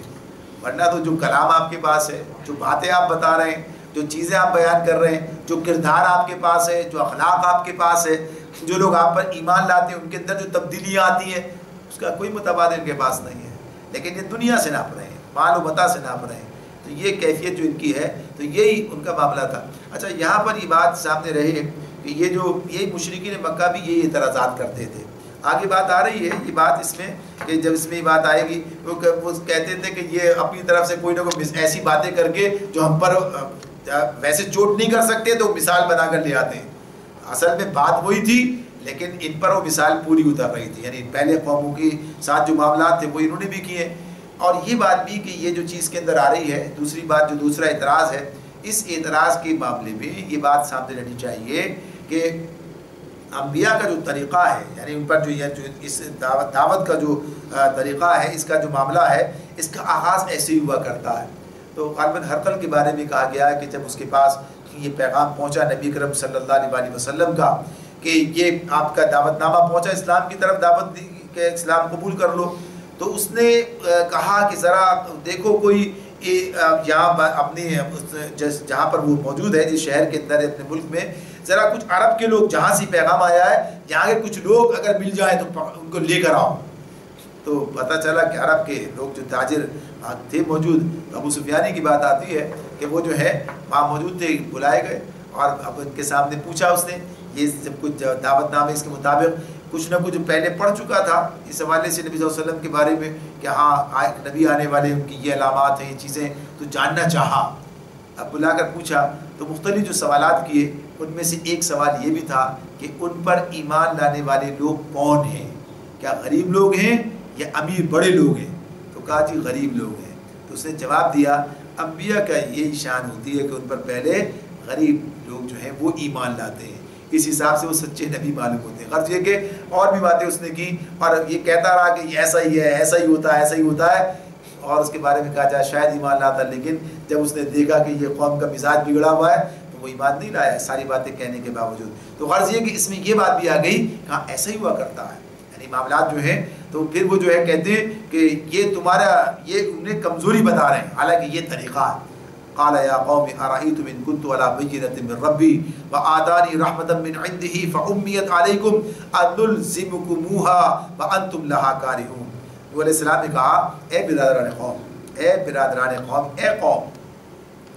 ورنہ تو جو کلام آپ کے پاس ہے، جو باتیں آپ بتا رہے ہیں، جو چیزیں آپ بیان کر رہے ہیں، جو کردار آپ کے پاس ہے، جو اخلاق آپ کے پاس ہے، جو لوگ آپ پر ایمان لاتے ہیں ان کے اندر جو تبدیلیاں آتی ہیں، اس کا کوئی متبادل ان کے پاس نہیں ہے، لیکن یہ دنیا سے ناپ رہے ہیں۔ مال و متاع سے ناپ رہے ہیں. تو یہ کیفیت جو ان کی ہے تو یہی ان کا معاملہ تھا. اچھا یہاں پر یہ بات سامنے رہے کہ یہی مشرکین مکہ بھی یہی اعتراضات کرتے تھے. آگے بات آ رہی ہے یہ بات اس میں کہ جب اس میں یہ بات آئے گی وہ کہتے تھے کہ یہ اپنی طرف سے کوئی نہ کوئی ایسی باتیں کر کے جو ہم پر ویسے چوٹ نہیں کر سکتے تو مثال بنا کر لے آتے ہیں. اصل میں بات وہی تھی لیکن ان پر وہ مثال پوری اتر رہی تھی. یعنی پہلے قوموں کے ساتھ جو معاملات تھے وہ انہوں نے بھی کیے. اور یہ بات بھی کہ یہ جو چیز کے اندر آ رہی ہے دوسری بات جو دوسرا اعتراض ہے اس اعتراض کے معاملے میں یہ بات سامنے رہنی چاہیے کہ انبیاء کا جو طریقہ ہے یعنی ان پر جو اس دعوت کا جو طریقہ ہے اس کا جو معاملہ ہے اس کا آغاز ایسے ہی ہوا کرتا ہے. تو غالباً ہرقل کے بارے میں کہا گیا ہے کہ جب اس کے پاس یہ پیغام پہنچا نبی کرم صلی اللہ علیہ وسلم کا کہ یہ آپ کا دعوت نامہ پہنچا اسلام کی طرف دعوت دی کہ اسلام قبول کر لو تو اس نے کہا کہ ذرا دیکھو کوئی یہاں اپنی جہاں پر وہ موجود ہے جس شہر کے اندر اپنے ملک میں ذرا کچھ عرب کے لوگ جہاں سے پیغام آیا ہے یہاں کے کچھ لوگ اگر مل جائیں تو ان کو لے کر آؤ. تو پتہ چلا کہ عرب کے لوگ جو تاجر تھے موجود ابو سفیانی کی بات آتی ہے کہ وہ جو ہے وہاں موجود تھے بلائے گئے اور اب ان کے سامنے پوچھا اس نے یہ جب کچھ دعوت نامے اس کے مطابق کچھ نہ کچھ پہلے پڑھ چکا تھا اس حوالے سے نبی صلی اللہ علیہ وسلم کے بارے میں کہ ہاں نبی آنے والے ان کی یہ علامات ہیں یہ چیزیں تو جاننا چاہا. اب بلا کر پوچھا تو مختلف جو سوالات کیے ان میں سے ایک سوال یہ بھی تھا کہ ان پر ایمان لانے والے لوگ کون ہیں, کیا غریب لوگ ہیں یا امیر بڑے لوگ ہیں؟ تو کہا جی غریب لوگ ہیں. تو اس نے جواب دیا انبیاء کا یہی شان ہوتی ہے کہ ان پر پہلے غریب لوگ جو ہیں وہ ایمان لاتے ہیں, اس حساب سے وہ سچے نبی معلوم ہوتے ہیں. غرض یہ کہ اور بھی باتیں اس نے کی اور یہ کہتا رہا کہ یہ ایسا ہی ہے ایسا ہی ہوتا ہے ایسا ہی ہوتا ہے اور اس کے بارے میں کہا جائے شاید ایمان لاتا, لیکن جب اس نے دیکھا کہ یہ قوم کا مزاج بگڑا ہوا ہے تو وہ ایمان نہیں لایا ساری باتیں کہنے کے باوجود. تو غرض یہ کہ اس میں یہ بات بھی آ گئی کہاں ایسا ہی ہوا کرتا ہے یعنی معاملات جو ہیں. تو پھر وہ جو ہے کہتے ہیں کہ یہ تمہارا یہ انہیں کمزوری بتا رہے ہیں حالانکہ یہ طریقہ ہے. قال یا قوم ارأيتم ان كنت على بينة من ربي وآتاني رحمة من عنده فأميت عليكم أنلزمكموها وأنتم لها كارهون. وہ علیہ السلام نے کہا اے برادران قوم اے قوم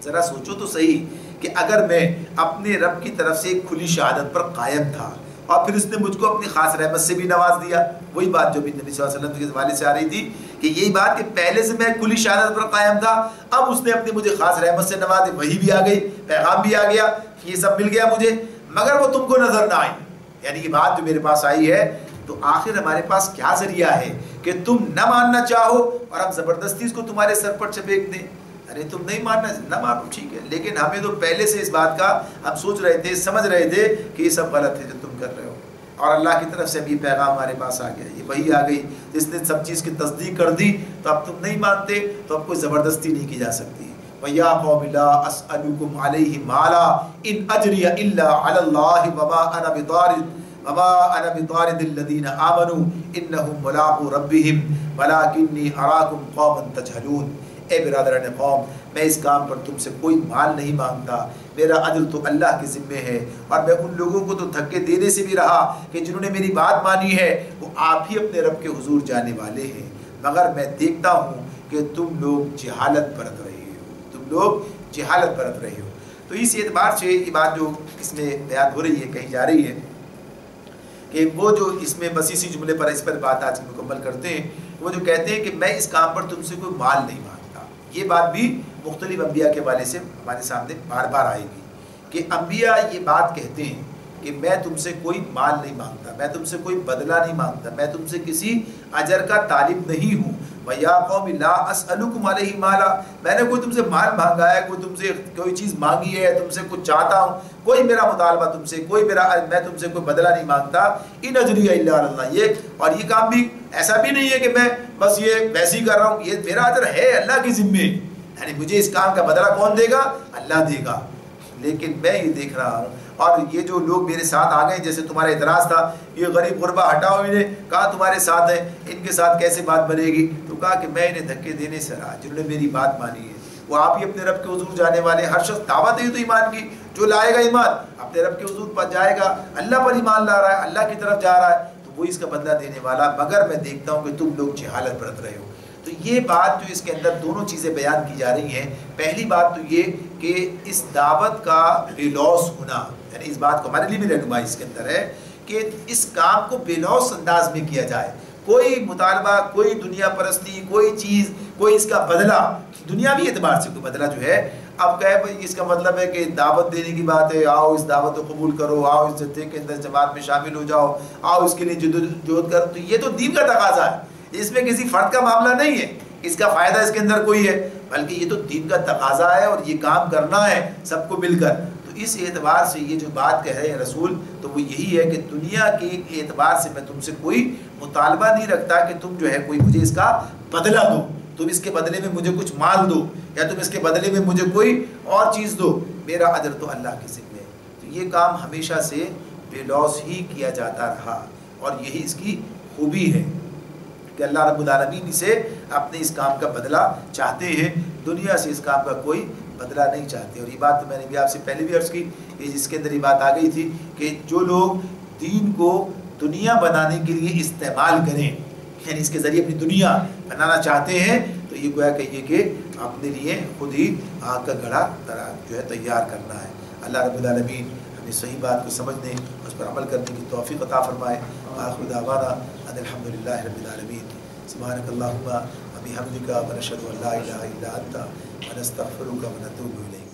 ذرا سوچو تو صحیح کہ اگر میں اپنے رب کی طرف سے ایک کھلی شہادت پر قائم تھا اور پھر اس نے مجھ کو اپنی خاص رحمت سے بھی نواز دیا, وہی بات جو بھی نبی صلی اللہ علیہ وسلم کے حوالے سے آ رہی تھی کہ یہی بات کہ پہلے سے میں کھلی شہادت پر قائم تھا اب اس نے اپنی مجھے خاص رحمت سے نواز دی, وہی بھی آ گئی پیغام بھی آ گیا یہ سب مل گیا مجھے مگر وہ تم کو نظر نہ آئی. یعنی یہ بات جو میرے پاس آئی ہے تو آخر ہمارے پاس کیا ذریعہ ہے کہ تم نہ ماننا چاہو اور ہم زبردستی اس کو تمہارے سر پر چپیک دیں. ارے تم نہیں ماننا نہ مانو ٹھیک ہے لیکن ہمیں تو پہلے سے اس بات کا ہم سوچ رہے تھے سمجھ رہے تھے کہ یہ سب غلط ہے جو تم کر رہے ہو اور اللہ کی طرف سے بھی پیغام ہمارے پاس آ گیا, یہ وہی آ گئی جس نے سب چیز کی تصدیق کر دی تو اب تم نہیں مانتے تو اب کوئی زبردستی نہیں کی جا سکتی. وَيَا قَوْمِ لَا أَسْأَلُكُمْ عَلَيْهِ مَالًا إِنْ أَجْرِيَ إِلَّا عَلَى اللَّهِ وَمَا أَنَا بِطَارِدِ الَّذِينَ آمَنُوا إِنَّهُمْ مُلَاقُو رَبِّهِمْ وَلَكِنِّي أَرَاكُمْ قَوْمًا تَجْهَلُونَ. اے برادران قوم میں اس کام پر تم سے کوئی مال نہیں مانگتا, میرا اجر تو اللہ کے ذمے ہے اور میں ان لوگوں کو تو دھکے دینے سے بھی رہا کہ جنہوں نے میری بات مانی ہے وہ آپ ہی اپنے رب کے حضور جانے والے ہیں, مگر میں دیکھتا ہوں کہ تم لوگ جہالت برت رہے ہو. تو اس اعتبار سے یہ بات جو اس میں بیان ہو رہی ہے کہی جا رہی ہے کہ وہ جو اس میں بس اسی جملے پر اس پر بات آج مکمل کرتے ہیں وہ جو کہتے ہیں کہ میں اس کام پر تم سے کوئی مال نہیں مانگتا. یہ بات بھی مختلف انبیاء کے حوالے سے ہمارے سامنے بار بار آئے گی کہ انبیاء یہ بات کہتے ہیں کہ میں تم سے کوئی مال نہیں مانگتا, میں تم سے کوئی بدلہ نہیں مانگتا, میں تم سے کسی اجر کا طالب نہیں ہوں. وَيَا قَوْمِ لَا أَسْأَلُكُمْ عَلَيْهِ مَالًا میں نے کوئی تم سے مال مانگا ہے, کوئی تم سے کوئی چیز مانگی ہے, تم سے کچھ چاہتا ہوں, کوئی میرا مطالبہ تم سے میں تم سے کوئی بدلہ نہیں مانگتا. إِنْ أَجْرِيَ إِلَّا عَلَى اللَّهِ یہ کام بھی ایسا بھی نہیں ہے کہ میں بس یہ ویسے ہی کر رہا ہوں, یہ میرا اجر ہے اللہ کے ذمے, یعنی مجھے اس کام کا بدلہ کون دے گا؟ اللہ دے گا. لیکن میں یہ دیکھ رہا ہوں اور یہ جو لوگ میرے ساتھ آ گئے جیسے تمہارا اعتراض تھا یہ غریب غربا ہٹاؤ انہیں, کہا تمہارے ساتھ ہیں ان کے ساتھ کیسے بات بنے گی؟ تو کہا کہ میں انہیں دھکے دینے سے رہا جنہوں نے میری بات مانی ہے وہ آپ ہی اپنے رب کے حضور جانے والے. ہر شخص دعوت ہے تو ایمان کی, جو لائے گا ایمان اپنے رب کے حضور پر جائے گا, اللہ پر ایمان لا رہا ہے, اللہ کی طرف جا رہا ہے تو وہ اس کا بدلہ دینے والا. مگر میں دیکھتا ہوں کہ تم لوگ جہالت برت رہے ہو. تو یہ بات جو اس کے اندر دونوں چیزیں بیان کی جا رہی ہیں، پہلی بات تو یہ کہ اس دعوت کا بے لوث ہونا، یعنی اس بات کو ہمارے لیے بھی رہنمائی اس کے اندر ہے کہ اس کام کو بے لوث انداز میں کیا جائے، کوئی مطالبہ، کوئی دنیا پرستی، کوئی چیز، کوئی اس کا بدلہ، دنیاوی اعتبار سے کوئی بدلہ جو ہے اب کہے بھائی اس کا مطلب ہے کہ دعوت دینے کی بات ہے، آؤ اس دعوت کو قبول کرو، آؤ اس جتھے کے اندر جماعت میں شامل ہو جاؤ، آؤ اس کے لیے جدوجہد کرو، تو یہ تو دین کا تقاضا ہے، اس میں کسی فرد کا معاملہ نہیں ہے، اس کا فائدہ اس کے اندر کوئی ہے، بلکہ یہ تو دین کا تقاضا ہے اور یہ کام کرنا ہے سب کو مل کر۔ تو اس اعتبار سے یہ جو بات کہہ رہے ہیں رسول، تو وہ یہی ہے کہ دنیا کے اعتبار سے میں تم سے کوئی مطالبہ نہیں رکھتا کہ تم جو ہے کوئی مجھے اس کا بدلہ دو، تم اس کے بدلے میں مجھے کچھ مال دو، یا تم اس کے بدلے میں مجھے کوئی اور چیز دو، میرا اجر تو اللہ کے ذمہ ہے۔ تو یہ کام ہمیشہ سے بے لوث ہی کیا جاتا رہا، اور یہی اس کی خوبی ہے کہ اللہ رب العالمین سے اپنے اس کام کا بدلہ چاہتے ہیں، دنیا سے اس کام کا کوئی بدلہ نہیں چاہتے۔ اور یہ بات تو میں نے بھی آپ سے پہلے بھی عرض کی، جس کے اندر یہ بات آ گئی تھی کہ جو لوگ دین کو دنیا بنانے کے لیے استعمال کریں، یعنی اس کے ذریعے اپنی دنیا بنانا چاہتے ہیں، تو یہ گویا کہیے کہ اپنے لیے خود ہی آگ کا گڑھا جو ہے تیار کرنا ہے۔ اللہ رب العالمین ہمیں صحیح بات کو سمجھنے، اس پر عمل کرنے کی توفیق عطا فرمائے۔ آخر دعوانا ان الحمدللہ رب العالمین۔ سبحانک اللہم وبحمدک ونشہد ان لا الہ الا انت ونستغفرک ونتوب الیک۔